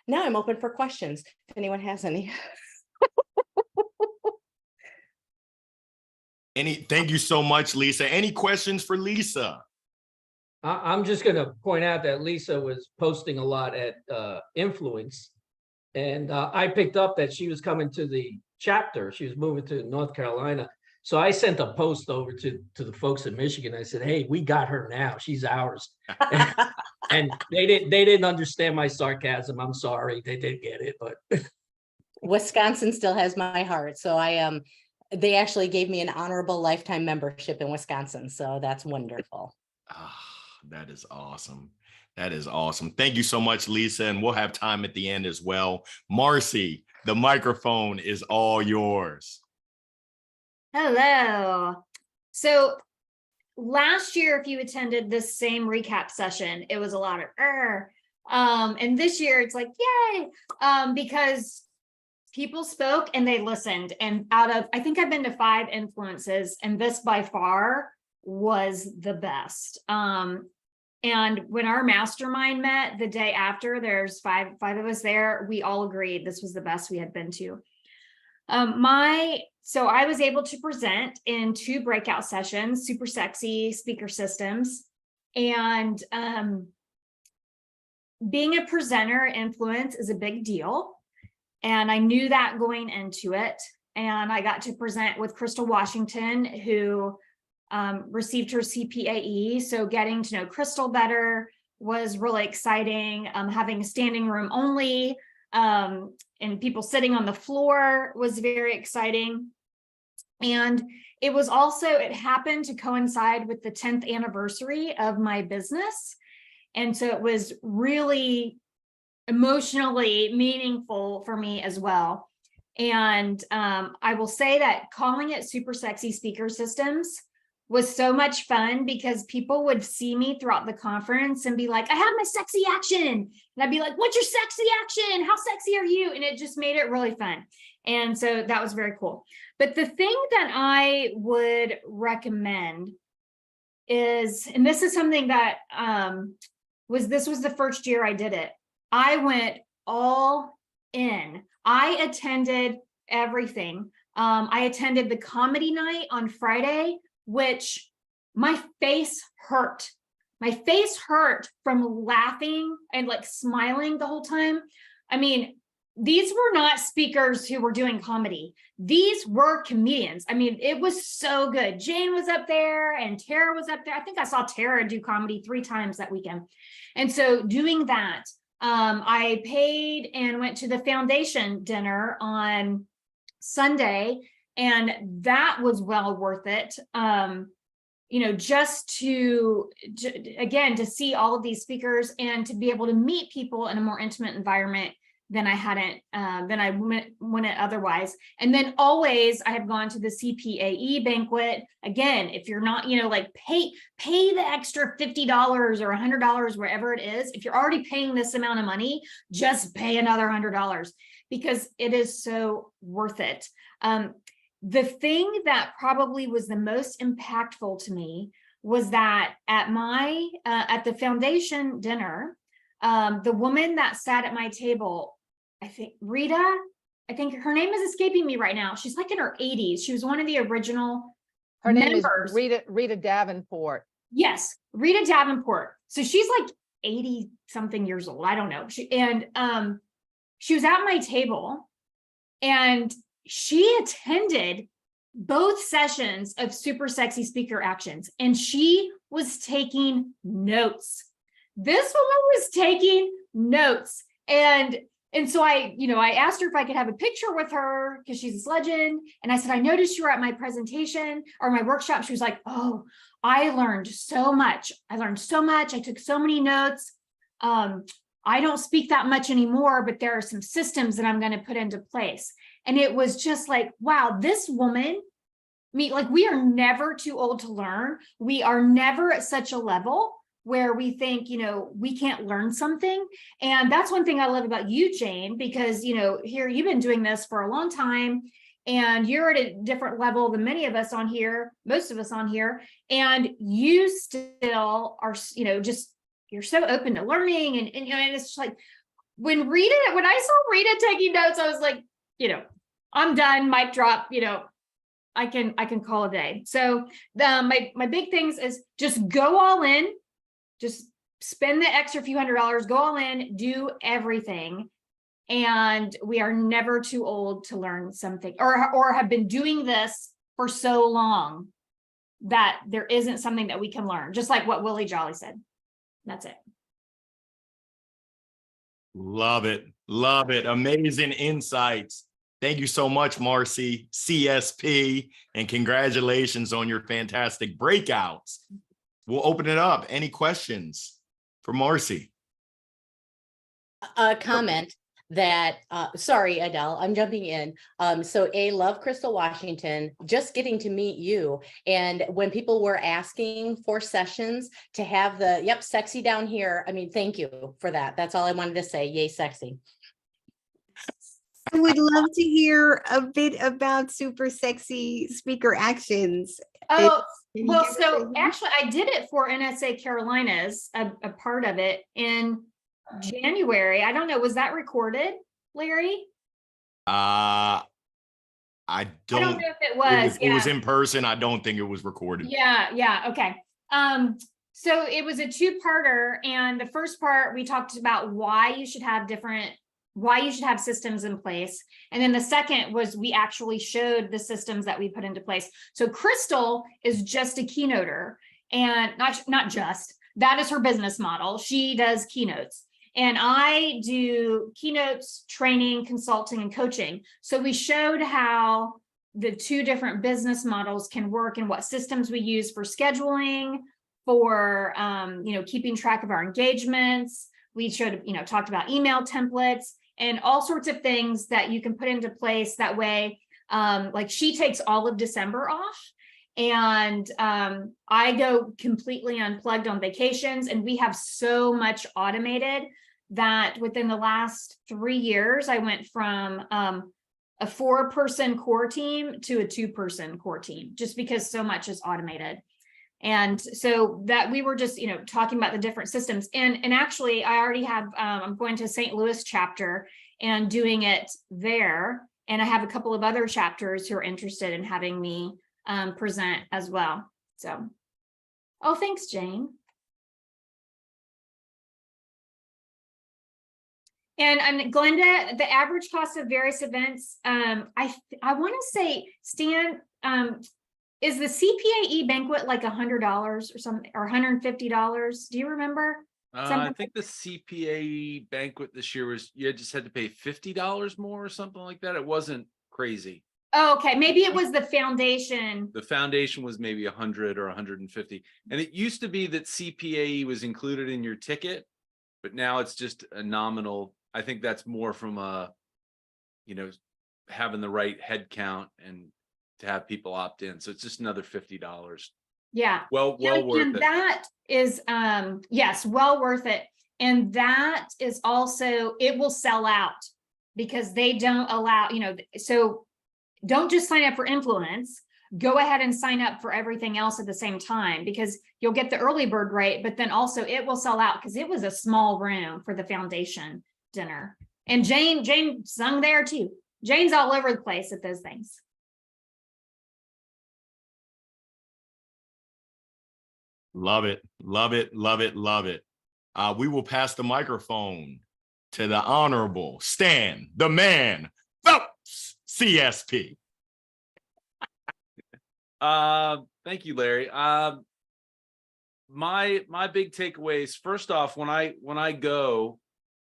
now I'm open for questions if anyone has any. Thank you so much, Lisa. Any questions for Lisa? I'm just going to point out that Lisa was posting a lot at Influence. And I picked up that she was coming to the chapter. She was moving to North Carolina. So I sent a post over to the folks in Michigan. I said, hey, we got her now. She's ours. And they didn't understand my sarcasm. I'm sorry. They didn't get it, but Wisconsin still has my heart. So they actually gave me an honorable lifetime membership in Wisconsin. So that's wonderful. That is awesome. That is awesome. Thank you so much, Lisa. And we'll have time at the end as well. Marcy, the microphone is all yours. Hello. So last year, if you attended this same recap session, it was a lot of and this year it's like, yay, because people spoke and they listened. And I think I've been to 5 influences, and this by far was the best. And when our mastermind met the day after, there's five of us there, we all agreed this was the best we had been to. So I was able to present in 2 breakout sessions, Super Sexy Speaker Systems. And being a presenter influence is a big deal. And I knew that going into it. And I got to present with Crystal Washington, who received her CPAE. So getting to know Crystal better was really exciting. Having a standing room only and people sitting on the floor was very exciting. And it was also, it happened to coincide with the 10th anniversary of my business. And so it was really emotionally meaningful for me as well. And I will say that calling it Super Sexy Speaker Systems was so much fun because people would see me throughout the conference and be like, I have my sexy action. And I'd be like, what's your sexy action? How sexy are you? And it just made it really fun. And so that was very cool. But the thing that I would recommend is, and this is something that this was the first year I did it. I went all in. I attended everything. I attended the comedy night on Friday, which my face hurt. My face hurt from laughing and like smiling the whole time. I mean, these were not speakers who were doing comedy. These were comedians. I mean, it was so good. Jane was up there and Tara was up there. I think I saw Tara do comedy 3 times that weekend. And so doing that, I paid and went to the foundation dinner on Sunday, and that was well worth it. Just to, again, to see all of these speakers and to be able to meet people in a more intimate environment than I wouldn't otherwise. And then always I have gone to the CPAE banquet. Again, if you're not, pay the extra $50 or $100, wherever it is. If you're already paying this amount of money, just pay another $100 because it is so worth it. The thing that probably was the most impactful to me was that at the foundation dinner, the woman that sat at my table, I think Rita, I think her name is escaping me right now. She's like in her 80s. She was one of the original Her name members. is Rita Davenport. Yes, Rita Davenport. So she's like 80 something years old. I don't know. She was at my table and she attended both sessions of Super Sexy Speaker Actions and she was taking notes. This woman was taking notes. And so I asked her if I could have a picture with her because she's this legend. And I said, I noticed you were at my presentation or my workshop. She was like, oh, I learned so much. I took so many notes. I don't speak that much anymore, but there are some systems that I'm going to put into place. And it was just like, wow, this woman, we are never too old to learn. We are never at such a level where we think, we can't learn something. And that's one thing I love about you, Jane, because, here you've been doing this for a long time and you're at a different level than many of us on here, most of us on here. And you still are, you're so open to learning. And it's just like, when I saw Rita taking notes, I was like, I'm done, mic drop, I can call a day. So my big things is just go all in. Just spend the extra few $100s, go all in, do everything. And we are never too old to learn something or have been doing this for so long that there isn't something that we can learn, just like what Willie Jolly said. That's it. Love it. Love it. Amazing insights. Thank you so much, Marcy, CSP, and congratulations on your fantastic breakouts. We'll open it up. Any questions for Marcy? A comment that, sorry, Adele, I'm jumping in. So love Crystal Washington, just getting to meet you. And when people were asking for sessions to have sexy down here. I mean, thank you for that. That's all I wanted to say. Yay, sexy. I would love to hear a bit about Super Sexy Speaker Actions. Oh, Can you well, give us so a- actually I did it for NSA Carolinas, a part of it in January. I don't know, was that recorded, Larry? I I don't don't. know if it It was, it was yeah. in person. I don't think it was recorded. Yeah, okay. So it was a two-parter, and the first part, we talked about why you should have systems in place. And then the second was we actually showed the systems that we put into place. So Crystal is just a keynoter, and not just, that is her business model. She does keynotes. And I do keynotes, training, consulting, and coaching. So we showed how the two different business models can work and what systems we use for scheduling, for keeping track of our engagements. We showed, talked about email templates and all sorts of things that you can put into place that way. Like she takes all of December off, and I go completely unplugged on vacations, and we have so much automated that within the last 3 years, I went from a 4-person core team to a 2-person core team, just because so much is automated. And so that we were just, talking about the different systems. And actually, I already have, I'm going to St. Louis chapter and doing it there. And I have a couple of other chapters who are interested in having me present as well. So, oh, thanks, Jane. And Glenda, the average cost of various events, I want to say, Stan, is the CPAE banquet like $100 or something, or $150? Do you remember? I think the CPAE banquet this year was, you just had to pay $50 more or something like that. It wasn't crazy. Oh, okay, maybe it was the foundation. The foundation was maybe 100 or 150. And it used to be that CPAE was included in your ticket, but now it's just a nominal. I think that's more from having the right head count and to have people opt in. So it's just another $50. Yeah. Well worth and it. that is, yes, well worth it. And that is also, it will sell out because they don't allow, so don't just sign up for Influence. Go ahead and sign up for everything else at the same time, because you'll get the early bird rate, but then also it will sell out because it was a small room for the foundation dinner. And Jane sung there too. Jane's all over the place at those things. Love it. Love it. Love it. Love it. We will pass the microphone to the Honorable Stan, the man, Phelps, CSP. Thank you, Larry. My big takeaways, first off, when I go,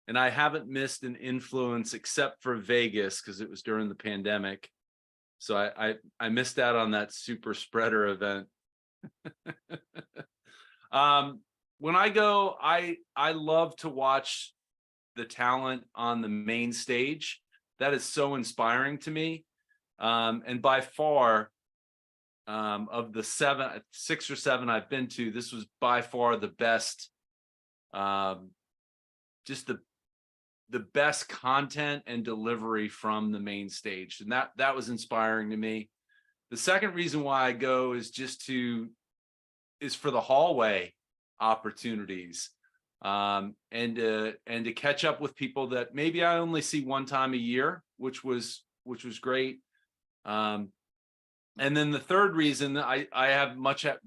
and I haven't missed an Influence except for Vegas because it was during the pandemic. So I missed out on that super spreader event. When I go, I love to watch the talent on the main stage. That is so inspiring to me. And by far, of the 6 or 7 I've been to, this was by far the best, just the best content and delivery from the main stage. And that was inspiring to me. The second reason why I go is is for the hallway opportunities, and to catch up with people that maybe I only see one time a year, which was great. And then the third reason, I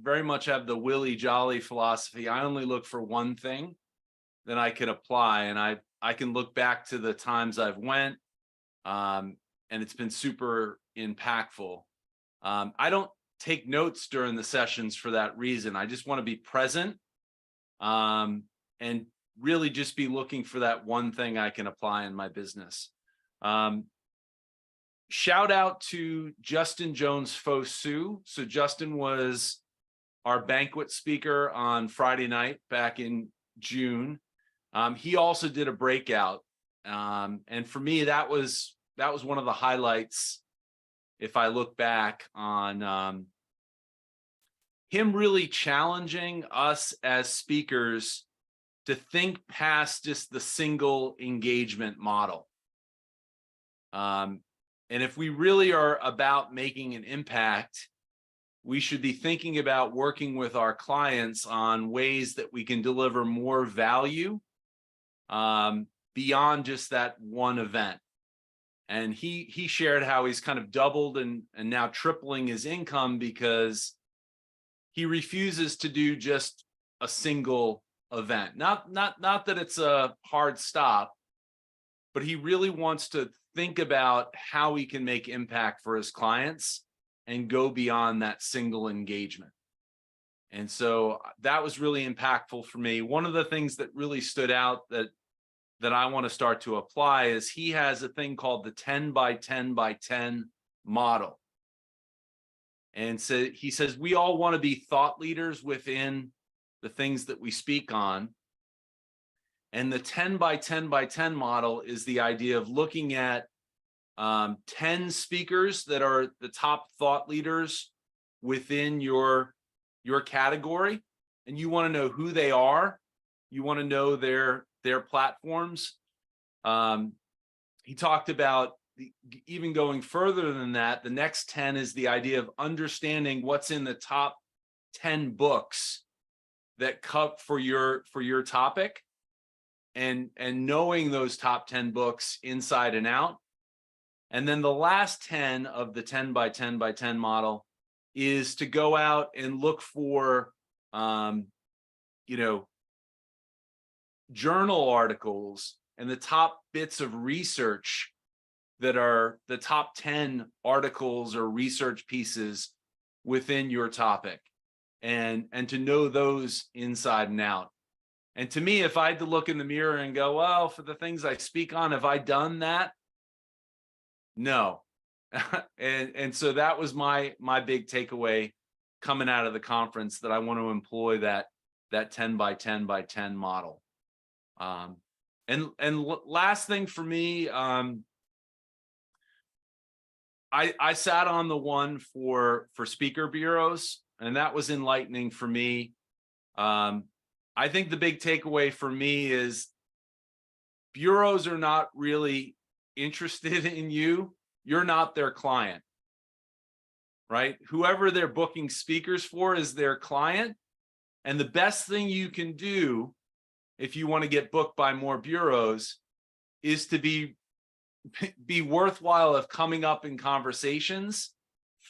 very much have the Willie Jolly philosophy. I only look for one thing that I can apply, and I can look back to the times I've went, and it's been super impactful. I don't take notes during the sessions for that reason. I just want to be present, and really just be looking for that one thing I can apply in my business. Shout out to Justin Jones Fosu. So Justin was our banquet speaker on Friday night back in June. He also did a breakout. And for me, that was one of the highlights. If I look back on him really challenging us as speakers to think past just the single engagement model. And if we really are about making an impact, we should be thinking about working with our clients on ways that we can deliver more value beyond just that one event. And he shared how he's kind of doubled and now tripling his income because he refuses to do just a single event. Not that it's a hard stop, but he really wants to think about how he can make impact for his clients and go beyond that single engagement. And so that was really impactful for me. One of the things that really stood out that I want to start to apply is he has a thing called the 10 by 10 by 10 model. And so he says, we all want to be thought leaders within the things that we speak on. And the 10 by 10 by 10 model is the idea of looking at 10 speakers that are the top thought leaders within your category. And you want to know who they are. You want to know their platforms. He talked about even going further than that. The next 10 is the idea of understanding what's in the top 10 books that cut for your topic, and knowing those top 10 books inside and out. And then the last 10 of the 10 by 10 by 10 model is to go out and look for journal articles and the top bits of research that are the top 10 articles or research pieces within your topic, and to know those inside and out. And to me, if I had to look in the mirror and go, well, for the things I speak on, have I done that? No. and so that was my big takeaway coming out of the conference, that I want to employ that 10 by 10 by 10 model. And last thing for me, I sat on the one for speaker bureaus, and that was enlightening for me. I think the big takeaway for me is bureaus are not really interested in you. You're not their client, right? Whoever they're booking speakers for is their client. And the best thing you can do if you want to get booked by more bureaus is to be worthwhile of coming up in conversations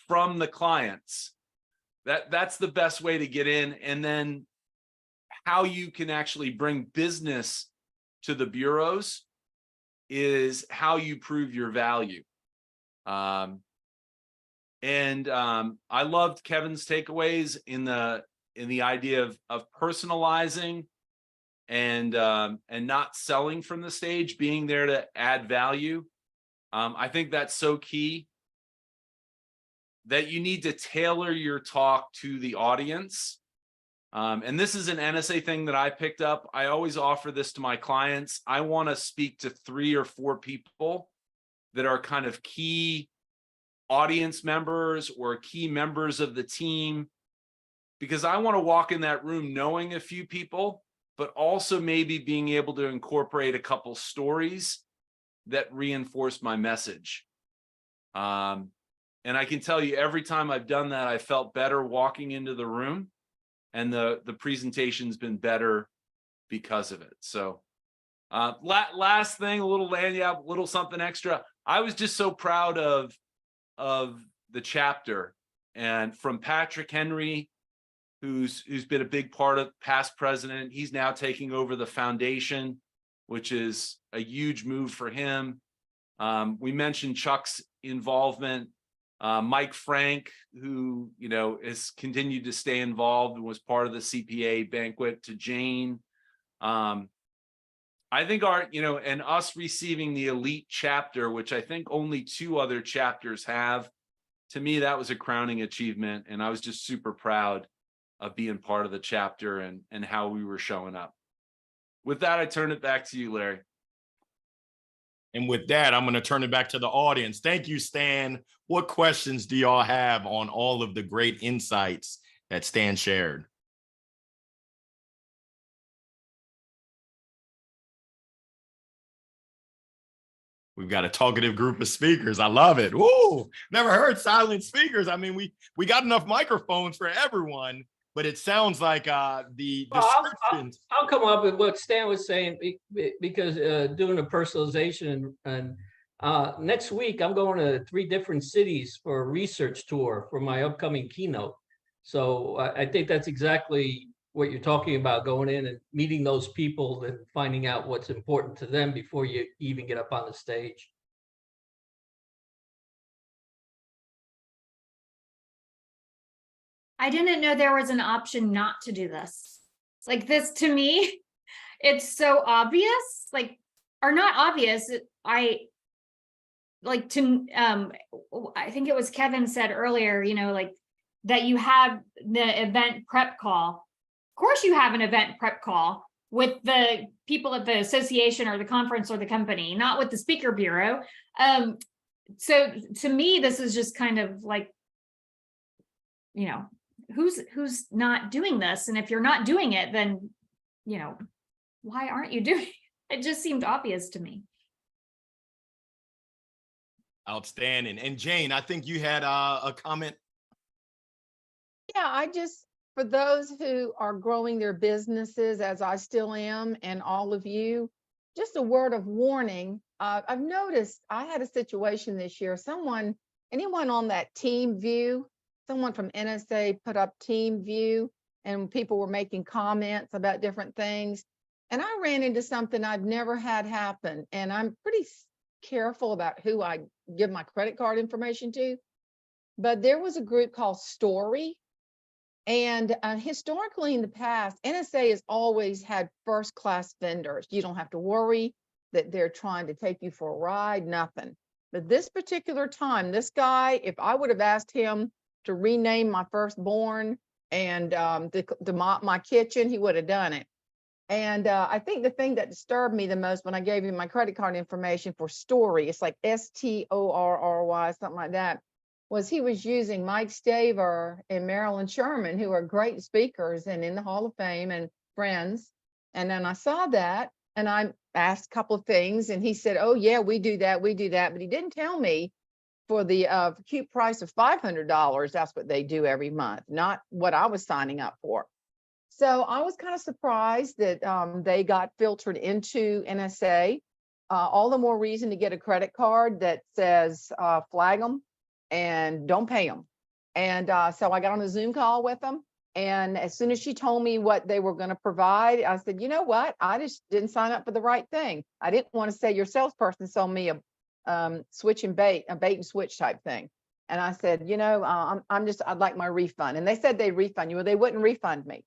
from the clients. That's the best way to get in. And then how you can actually bring business to the bureaus is how you prove your value. I loved Kevin's takeaways in the idea of personalizing and not selling from the stage, being there to add value. I think that's so key, that you need to tailor your talk to the audience. And this is an NSA thing that I picked up. I always offer this to my clients. I want to speak to 3 or 4 people that are kind of key audience members or key members of the team, because I want to walk in that room knowing a few people, but also maybe being able to incorporate a couple stories that reinforce my message. And I can tell you, every time I've done that, I felt better walking into the room, and the presentation's been better because of it. So last thing, a little lanyard, a little something extra. I was just so proud of the chapter, and from Patrick Henry, who's been a big part of past president. He's now taking over the foundation, which is a huge move for him. We mentioned Chuck's involvement. Mike Frank, who has continued to stay involved and was part of the CPA banquet, to Jane. I think and us receiving the elite chapter, which I think only 2 other chapters have, to me, that was a crowning achievement. And I was just super proud of being part of the chapter and how we were showing up. With that, I turn it back to you, Larry. And with that, I'm going to turn it back to the audience. Thank you, Stan. What questions do y'all have on all of the great insights that Stan shared? We've got a talkative group of speakers. I love it. Woo! Never heard silent speakers. I mean, we got enough microphones for everyone, but it sounds like the Well, descriptions. I'll come up with what Stan was saying because doing a personalization and next week I'm going to 3 different cities for a research tour for my upcoming keynote. So I think that's exactly what you're talking about, going in and meeting those people and finding out what's important to them before you even get up on the stage. I didn't know there was an option not to do this. Like this, to me, it's so obvious, like, or not obvious. I think it was Kevin said earlier, you know, like that you have the event prep call. Of course you have an event prep call with the people at the association or the conference or the company, not with the speaker bureau. So to me, this is just kind of like, you know, who's not doing this? And if you're not doing it, then, you know, why aren't you doing it? It just seemed obvious to me. Outstanding. And Jane, I think you had a comment. Yeah, for those who are growing their businesses, as I still am, and all of you, just a word of warning. I've noticed I had a situation this year. Anyone on that Team View, someone from NSA put up Team View, and people were making comments about different things. And I ran into something I've never had happen. And I'm pretty careful about who I give my credit card information to. But there was a group called Story. And historically in the past, NSA has always had first-class vendors. You don't have to worry that they're trying to take you for a ride, nothing. But this particular time, this guy, if I would have asked him to rename my firstborn and to mop my kitchen, he would have done it. And I think the thing that disturbed me the most when I gave him my credit card information for Story, it's like STORRY, something like that, was he was using Mike Staver and Marilyn Sherman, who are great speakers and in the Hall of Fame and friends. And then I saw that and I asked a couple of things and he said, oh yeah, we do that. But he didn't tell me for the cute price of $500, that's what they do every month, not what I was signing up for. So I was kind of surprised that they got filtered into NSA. All the more reason to get a credit card that says flag them and don't pay them. And so I got on a Zoom call with them. And as soon as she told me what they were going to provide, I said, you know what? I just didn't sign up for the right thing. I didn't want to say your salesperson sold me a switch and bait, a bait and switch type thing. And I said, you know, I'd like my refund. And they said they'd refund you. Well, they wouldn't refund me.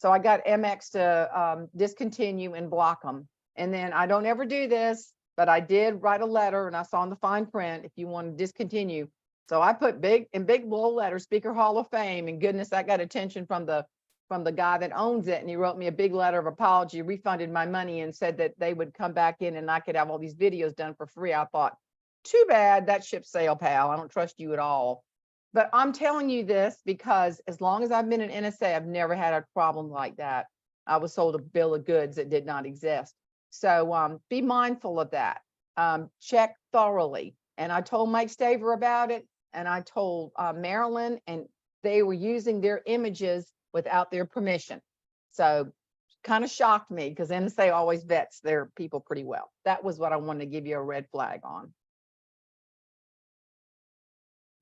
So I got MX to discontinue and block them. And then I don't ever do this, but I did write a letter and I saw in the fine print, if you want to discontinue. So I put big bold letters, Speaker Hall of Fame, and goodness, I got attention from the guy that owns it. And he wrote me a big letter of apology, refunded my money and said that they would come back in and I could have all these videos done for free. I thought, too bad, that ship sailed, pal. I don't trust you at all. But I'm telling you this because as long as I've been in NSA, I've never had a problem like that. I was sold a bill of goods that did not exist. So be mindful of that. Check thoroughly. And I told Mike Staver about it. And I told Marilyn, and they were using their images without their permission. So kind of shocked me because NSA always vets their people pretty well. That was what I wanted to give you a red flag on.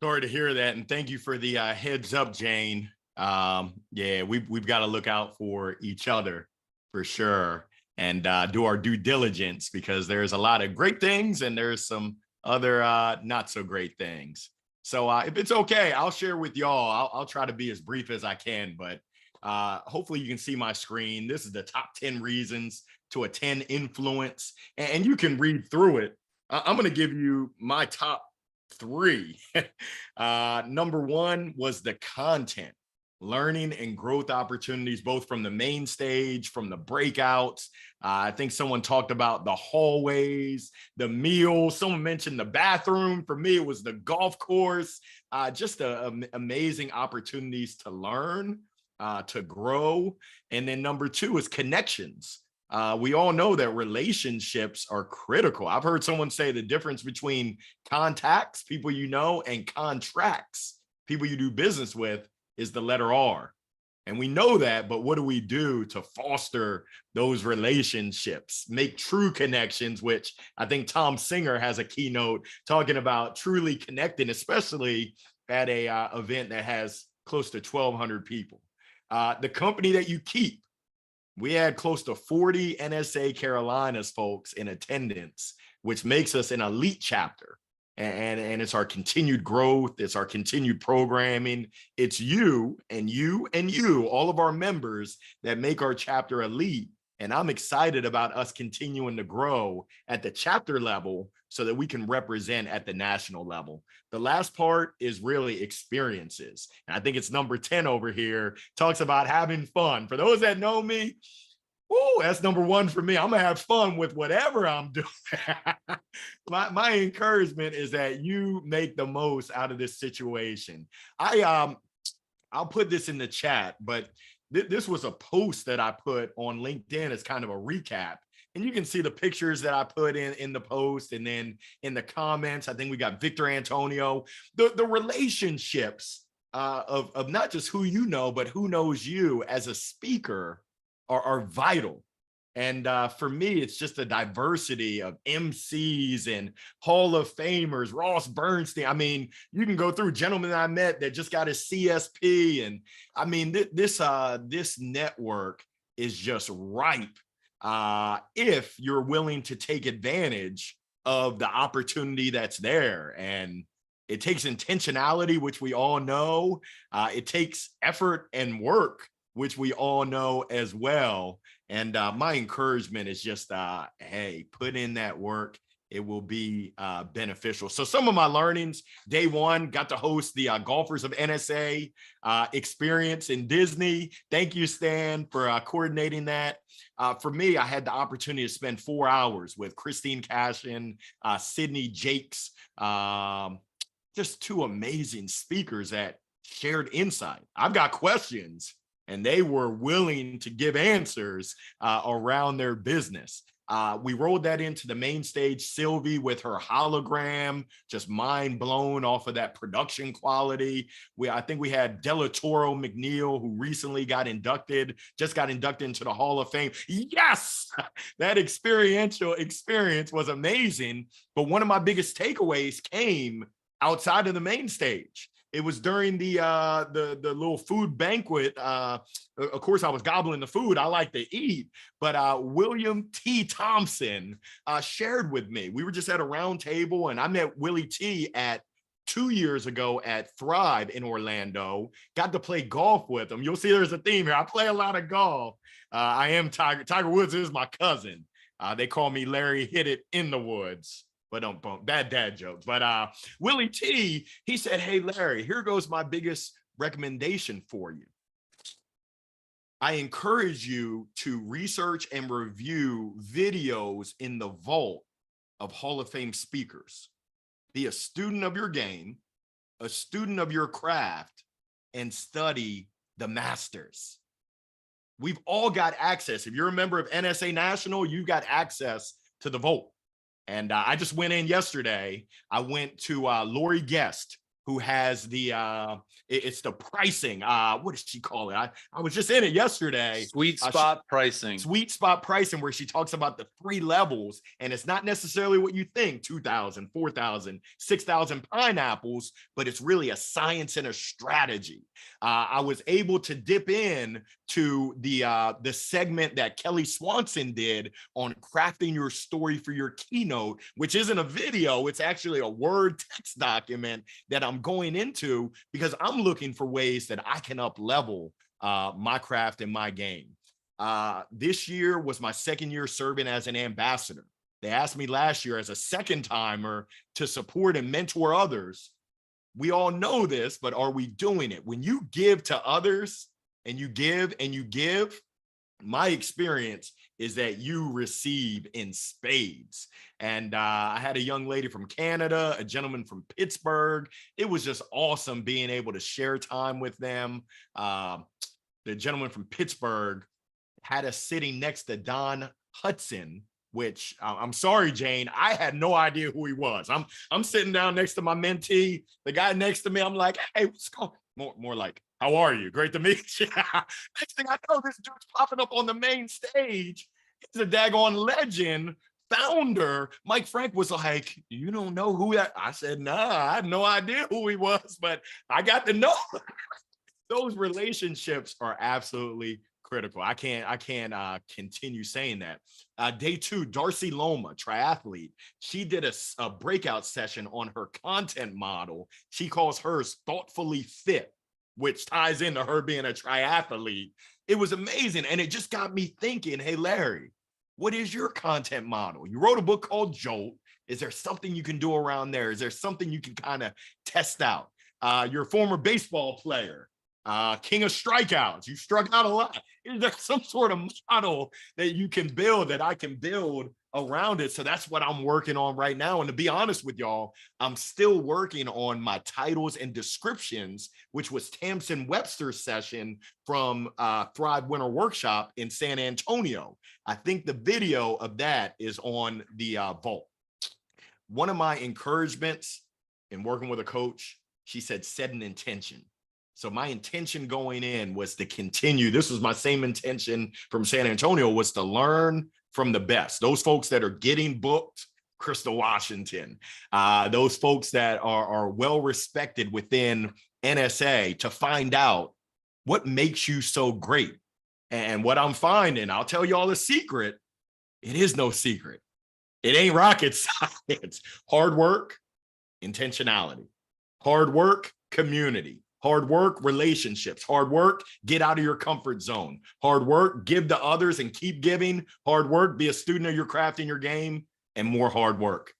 Sorry to hear that, and thank you for the heads up, Jane. Yeah, we've got to look out for each other for sure, and do our due diligence because there's a lot of great things and there's some other not so great things. So if it's okay, I'll share with y'all. I'll try to be as brief as I can, but hopefully you can see my screen. This is the top 10 reasons to attend Influence, and you can read through it. I'm going to give you my top 3. Number 1 was the content, learning and growth opportunities, both from the main stage, from the breakouts. I think someone talked about the hallways, the meals. Someone mentioned the bathroom. For me, it was the golf course. Just amazing opportunities to learn, to grow. And then number 2 is connections. We all know that relationships are critical. I've heard someone say the difference between contacts, people you know, and contracts, people you do business with, is the letter R. And we know that, but what do we do to foster those relationships, make true connections, which I think Tom Singer has a keynote talking about truly connecting, especially at a event that has close to 1,200 people. The company that you keep, we had close to 40 NSA Carolinas folks in attendance, which makes us an elite chapter. And it's our continued growth. It's our continued programming. It's you and you and you, all of our members that make our chapter elite. And I'm excited about us continuing to grow at the chapter level so that we can represent at the national level. The last part is really experiences. And I think it's number 10 over here, talks about having fun. For those that know me, oh, that's number 1 for me. I'm gonna have fun with whatever I'm doing. My encouragement is that you make the most out of this situation. I'll put this in the chat, but this was a post that I put on LinkedIn as kind of a recap. And you can see the pictures that I put in the post, and then in the comments, I think we got Victor Antonio. The relationships of not just who you know, but who knows you as a speaker are vital. And for me, it's just a diversity of MCs and Hall of Famers, Ross Bernstein. I mean, you can go through gentlemen I met that just got a CSP. And I mean, this network is just ripe if you're willing to take advantage of the opportunity that's there. And it takes intentionality, which we all know. It takes effort and work, which we all know as well. And my encouragement is just, hey, put in that work. It will be beneficial. So some of my learnings, day 1, got to host the Golfers of NSA experience in Disney. Thank you, Stan, for coordinating that. For me, I had the opportunity to spend 4 hours with Christine Cashin, Sydney Jakes, just 2 amazing speakers that shared insight. I've got questions, and they were willing to give answers around their business. We rolled that into the main stage. Sylvie with her hologram, just mind blown off of that production quality. I think we had Delatoro McNeil, who recently just got inducted into the Hall of Fame. Yes, that experiential experience was amazing. But one of my biggest takeaways came outside of the main stage. It was during the little food banquet. Of course, I was gobbling the food. I like to eat, but William T. Thompson shared with me. We were just at a round table, and I met Willie T. 2 years ago at Thrive in Orlando. Got to play golf with him. You'll see there's a theme here. I play a lot of golf. I am Tiger. Tiger Woods is my cousin. They call me Larry Hit It in the Woods. But don't bad dad jokes. But Willie T, he said, hey, Larry, here goes my biggest recommendation for you. I encourage you to research and review videos in the vault of Hall of Fame speakers. Be a student of your game, a student of your craft, and study the masters. We've all got access. If you're a member of NSA National, you've got access to the vault. And I just went in yesterday. I went to Lori Guest, who has it's the pricing. What does she call it? I was just in it yesterday. Sweet spot pricing. Sweet spot pricing, where she talks about the 3 levels. And it's not necessarily what you think, 2,000, 4,000, 6,000 pineapples, but it's really a science and a strategy. I was able to dip in to the segment that Kelly Swanson did on crafting your story for your keynote, which isn't a video. It's actually a Word text document that I'm going into because I'm looking for ways that I can up level my craft and my game. This year was my 2nd year serving as an ambassador. They asked me last year as a 2nd timer to support and mentor others. We all know this, but are we doing it? When you give to others and you give and you give, my experience is that you receive in spades. And I had a young lady from Canada, a gentleman from Pittsburgh. It was just awesome being able to share time with them. The gentleman from Pittsburgh had us sitting next to Don Hudson, which I'm sorry, Jane, I had no idea who he was. I'm sitting down next to my mentee, the guy next to me. I'm like, hey, what's going on? More like, how are you? Great to meet you. Next thing I know, this dude's popping up on the main stage. He's a daggone legend, founder. Mike Frank was like, you don't know who that? I said, nah, I had no idea who he was, but I got to know. Those relationships are absolutely critical. I can't continue saying that. Day 2, Darcy Loma, triathlete. She did a breakout session on her content model. She calls hers Thoughtfully Fit, which ties into her being a triathlete. It was amazing. And it just got me thinking, hey, Larry, what is your content model? You wrote a book called Jolt. Is there something you can do around there? Is there something you can kind of test out? You're a former baseball player. King of strikeouts. You struck out a lot. Is there some sort of model that you can build, that I can build around it? So that's what I'm working on right now. And to be honest with y'all, I'm still working on my titles and descriptions, which was Tamsin Webster's session from Thrive Winter Workshop in San Antonio. I think the video of that is on the vault. One of my encouragements in working with a coach, she said, set an intention. So my intention going in was to continue. This was my same intention from San Antonio, was to learn from the best. Those folks that are getting booked, Crystal Washington, those folks that are well respected within NSA, to find out what makes you so great. And what I'm finding, I'll tell y'all a secret. It is no secret. It ain't rocket science. Hard work, intentionality. Hard work, community. Hard work, relationships. Hard work, get out of your comfort zone. Hard work, give to others and keep giving. Hard work, be a student of your craft and your game, and more hard work.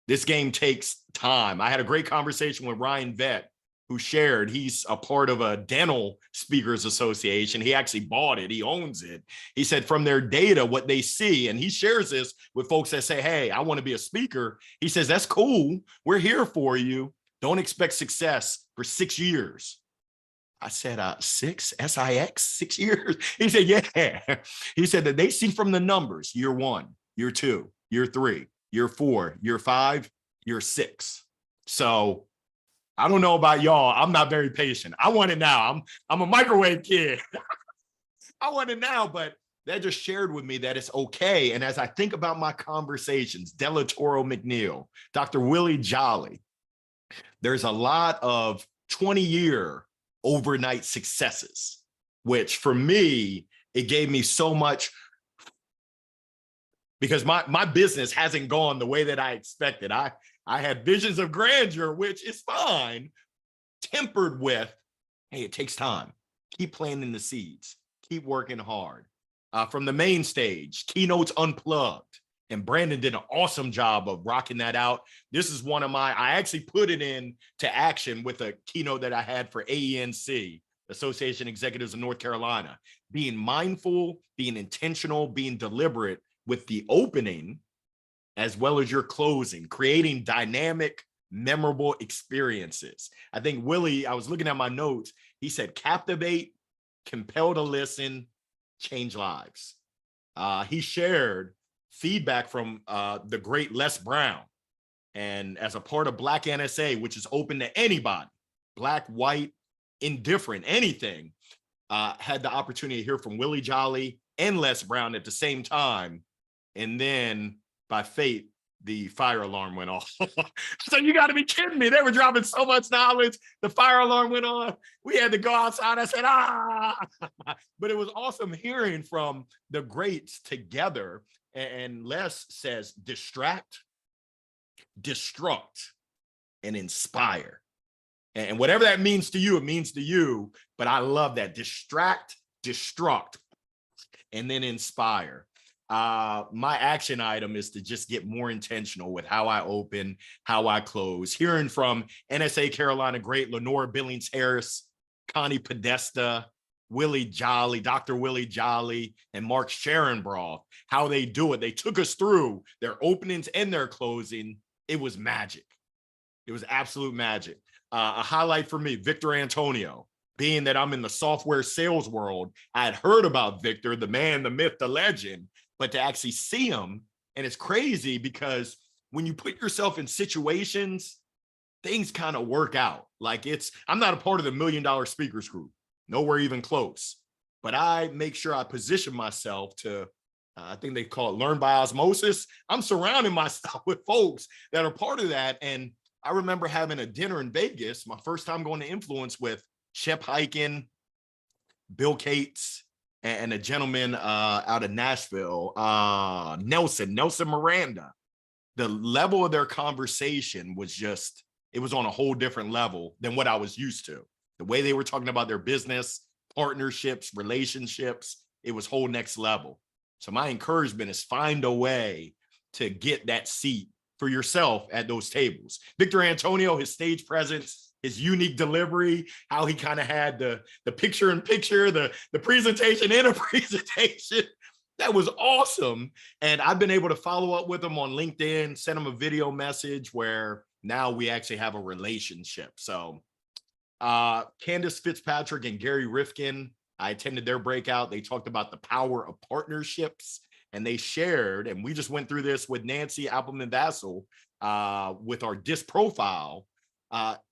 This game takes time. I had a great conversation with Ryan Vett, who shared, he's a part of a dental speakers association. He actually bought it. He owns it. He said from their data, what they see, and he shares this with folks that say, hey, I want to be a speaker. He says, that's cool. We're here for you. Don't expect success for 6 years. I said, 6, SIX, 6 years? He said, yeah. He said that they see from the numbers, year 1, year 2, year 3, year 4, year 5, year 6. So I don't know about y'all. I'm not very patient. I want it now. I'm a microwave kid. I want it now, but that just shared with me that it's okay. And as I think about my conversations, Della Toro McNeil, Dr. Willie Jolly, there's a lot of 20-year overnight successes, which for me, it gave me so much, because my business hasn't gone the way that I expected. I had visions of grandeur, which is fine, tempered with, hey, it takes time. Keep planting the seeds. Keep working hard. From the main stage, Keynotes Unplugged. And Brandon did an awesome job of rocking that out. This is one of I actually put it into action with a keynote that I had for AENC, Association Executives of North Carolina. Being mindful, being intentional, being deliberate with the opening, as well as your closing, creating dynamic, memorable experiences. I think Willie, I was looking at my notes, he said, captivate, compel to listen, change lives. He shared feedback from the great Les Brown. And as a part of Black NSA, which is open to anybody, Black, white, indifferent, anything, had the opportunity to hear from Willie Jolly and Les Brown at the same time. And then by fate, the fire alarm went off. So you got to be kidding me. They were dropping so much knowledge. The fire alarm went on. We had to go outside. I said, But it was awesome hearing from the greats together. And Les says, distract, destruct, and inspire. And whatever that means to you, it means to you. But I love that. Distract, destruct, and then inspire. My action item is to just get more intentional with how I open, how I close. Hearing from NSA Carolina great Lenora Billings Harris, Connie Podesta, Willie Jolly, Dr. Willie Jolly, and Mark Scherenbrough, how they do it. They took us through their openings and their closing. It was magic. It was absolute magic. A highlight for me, Victor Antonio. being that I'm in the software sales world, I had heard about Victor, the man, the myth, the legend, but to actually see him, and it's crazy because when you put yourself in situations, things kind of work out. Like I'm not a part of the $1 Million Speakers Group, nowhere even close, but I make sure I position myself to, I think they call it learn by osmosis. I'm surrounding myself with folks that are part of that. And I remember having a dinner in Vegas, my first time going to Influence, with Shep Hyken, Bill Cates, and a gentleman out of Nashville, Nelson Miranda. The level of their conversation was just, it was on a whole different level than what I was used to. The way they were talking about their business, partnerships, relationships, it was whole next level. So my encouragement is find a way to get that seat for yourself at those tables. Victor Antonio, his stage presence, his unique delivery, how he kind of had the picture-in-picture, the presentation in a presentation. That was awesome. And I've been able to follow up with him on LinkedIn, send him a video message where now we actually have a relationship. So Candace Fitzpatrick and Gary Rifkin, I attended their breakout. They talked about the power of partnerships, and they shared, and we just went through this with Nancy Appleman-Vassell with our DISC profile.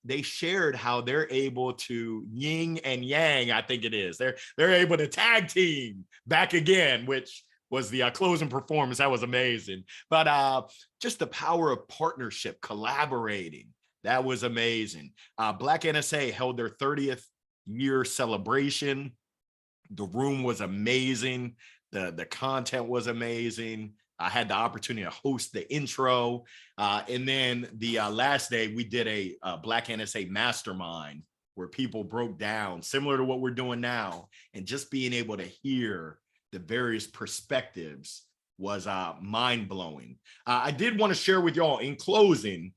They shared how they're able to yin and yang, I think it is. They're able to tag team back again, which was the closing performance. That was amazing. But just the power of partnership, collaborating, that was amazing. Black NSA held their 30th year celebration. The room was amazing. The content was amazing. I had the opportunity to host the intro. And then the last day, we did a Black NSA mastermind where people broke down, similar to what we're doing now. And just being able to hear the various perspectives was mind-blowing. I did want to share with y'all in closing,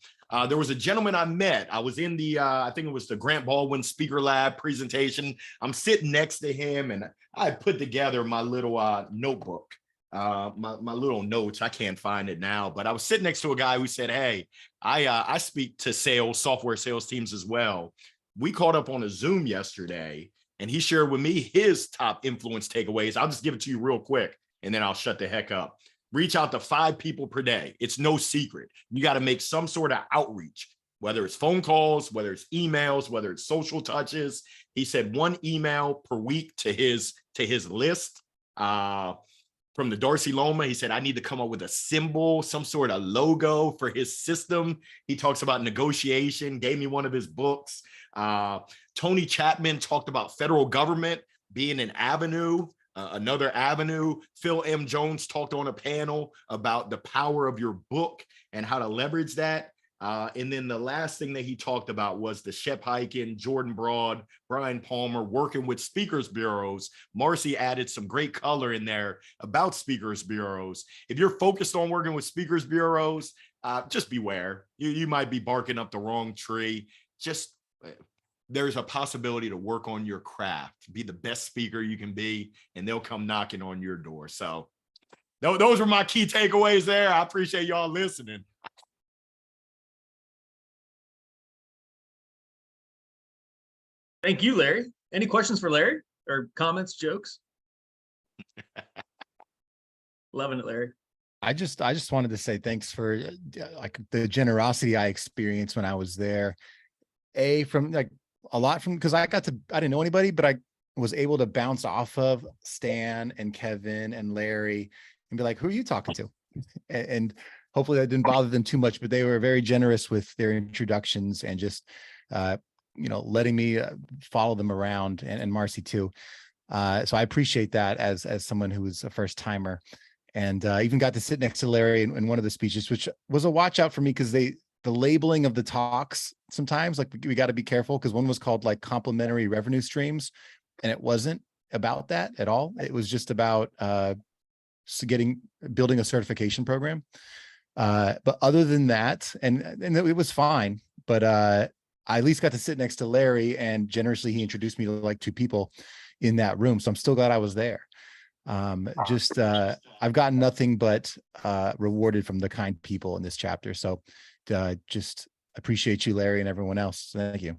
there was a gentleman I met. I was in the, I think it was the Grant Baldwin Speaker Lab presentation. I'm sitting next to him, and I put together my little notebook. My little notes. I can't find it now, but I was sitting next to a guy who said, hey, I speak to software sales teams as well. We caught up on a Zoom yesterday, and he shared with me his top influence takeaways. I'll just give it to you real quick, and then I'll shut the heck up. Reach out to 5 people per day. It's no secret. You got to make some sort of outreach, whether it's phone calls, whether it's emails, whether it's social touches. He said 1 email per week to his list. From the Darcy Loma, he said, I need to come up with a symbol, some sort of logo for his system. He talks about negotiation, gave me one of his books. Tony Chapman talked about federal government being an avenue, another avenue. Phil M. Jones talked on a panel about the power of your book and how to leverage that. And then the last thing that he talked about was the Shep Hyken, Jordan Broad, Brian Palmer working with speakers bureaus. Marcy added some great color in there about speakers bureaus. If you're focused on working with speakers bureaus, just beware. You might be barking up the wrong tree. Just there's a possibility to work on your craft, be the best speaker you can be, and they'll come knocking on your door. So those were my key takeaways there. I appreciate y'all listening. Thank you, Larry. Any questions for Larry or comments, jokes? Loving it, Larry. I just wanted to say thanks for like the generosity I experienced when I was there. From like a lot from, because I didn't know anybody, but I was able to bounce off of Stan and Kevin and Larry and be like, who are you talking to? And hopefully that didn't bother them too much, but they were very generous with their introductions and just, letting me follow them around, and Marcy too. So I appreciate that as someone who was a first timer, and even got to sit next to Larry in one of the speeches, which was a watch out for me because the labeling of the talks sometimes, like, we got to be careful because one was called like complementary revenue streams, and it wasn't about that at all. It was just about building a certification program. But other than that, and it was fine, but I at least got to sit next to Larry, and generously he introduced me to like 2 people in that room. So I'm still glad I was there. I've gotten nothing but rewarded from the kind people in this chapter. So just appreciate you, Larry, and everyone else. Thank you.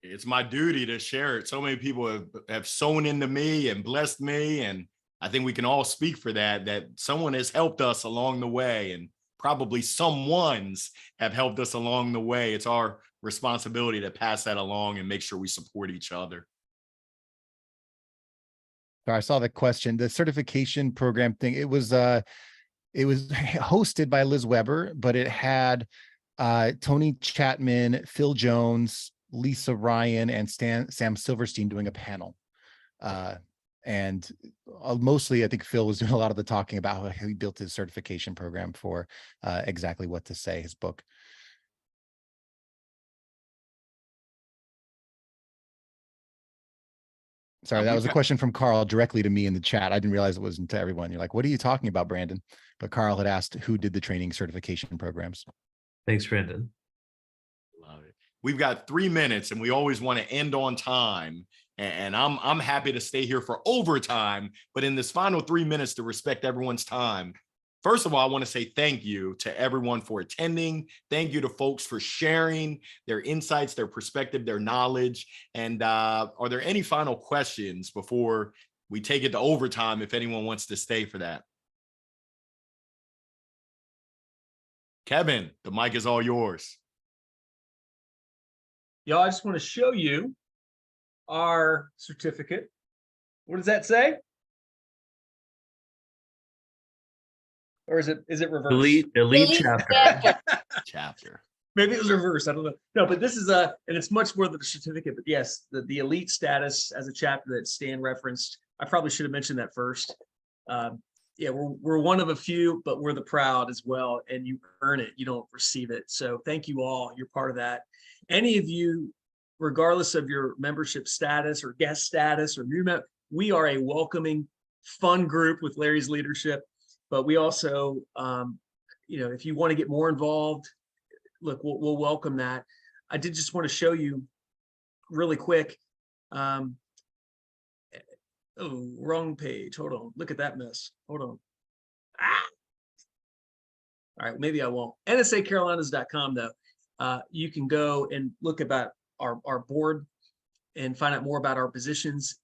It's my duty to share it. So many people have sown into me and blessed me. And I think we can all speak for that someone has helped us along the way, and probably someone's have helped us along the way. It's our responsibility to pass that along and make sure we support each other. So I saw the question, the certification program thing. It was hosted by Liz Weber, but it had Tony Chapman, Phil Jones, Lisa Ryan, and Sam Silverstein doing a panel. And mostly, I think Phil was doing a lot of the talking about how he built his certification program for exactly what to say, his book. Sorry, that was a question from Carl directly to me in the chat. I didn't realize it wasn't to everyone. You're like, what are you talking about, Brandon? But Carl had asked who did the training certification programs. Thanks, Brandon. Love it. We've got 3 minutes and we always want to end on time. And I'm happy to stay here for overtime, but in this final 3 minutes, to respect everyone's time, first of all, I want to say thank you to everyone for attending. Thank you to folks for sharing their insights, their perspective, their knowledge. And are there any final questions before we take it to overtime, if anyone wants to stay for that? Kevin, the mic is all yours. Y'all, I just want to show you our certificate. What does that say? Or is it reversed? Elite chapter. Chapter. Maybe it was reversed. I don't know. No, but this is and it's much more than a certificate. But yes, the elite status as a chapter that Stan referenced. I probably should have mentioned that first. Yeah, we're one of a few, but we're the proud as well. And you earn it. You don't receive it. So thank you all. You're part of that. Any of you, regardless of your membership status or guest status or new member, we are a welcoming, fun group with Larry's leadership. But we also, if you want to get more involved, look, we'll welcome that. I did just want to show you really quick. Oh, wrong page. Hold on. Look at that mess. Hold on. All right, maybe I won't. NSACarolinas.com, though. You can go and look about our board and find out more about our positions.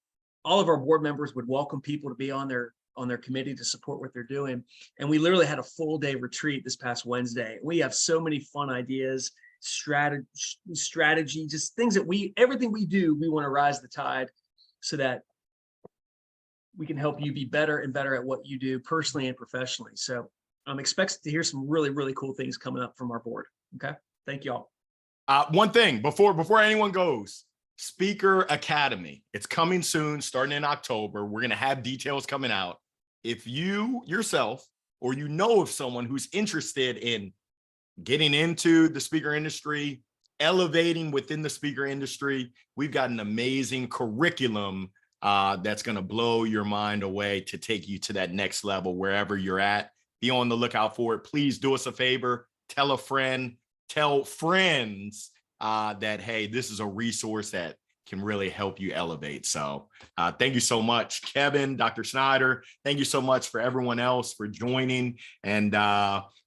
All of our board members would welcome people to be on their committee to support what they're doing. And we literally had a full day retreat this past Wednesday. We have so many fun ideas, strategy, just things that everything we do, we want to rise the tide so that we can help you be better and better at what you do personally and professionally. So I'm expecting to hear some really, really cool things coming up from our board. Okay. Thank you all. One thing before anyone goes, Speaker Academy. It's coming soon, starting in October. We're going to have details coming out. If you yourself or you know of someone who's interested in getting into the speaker industry, elevating within the speaker industry, we've got an amazing curriculum that's going to blow your mind away to take you to that next level wherever you're at. Be on the lookout for it. Please do us a favor. Tell a friend. Tell friends that, hey, this is a resource that can really help you elevate. So thank you so much, Kevin, Dr. Snyder. Thank you so much for everyone else for joining, and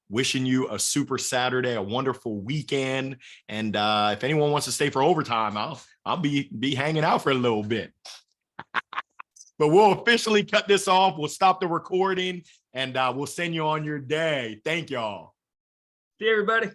wishing you a super Saturday, a wonderful weekend. And if anyone wants to stay for overtime, I'll be hanging out for a little bit. But we'll officially cut this off. We'll stop the recording and we'll send you on your day. Thank y'all. See you, everybody.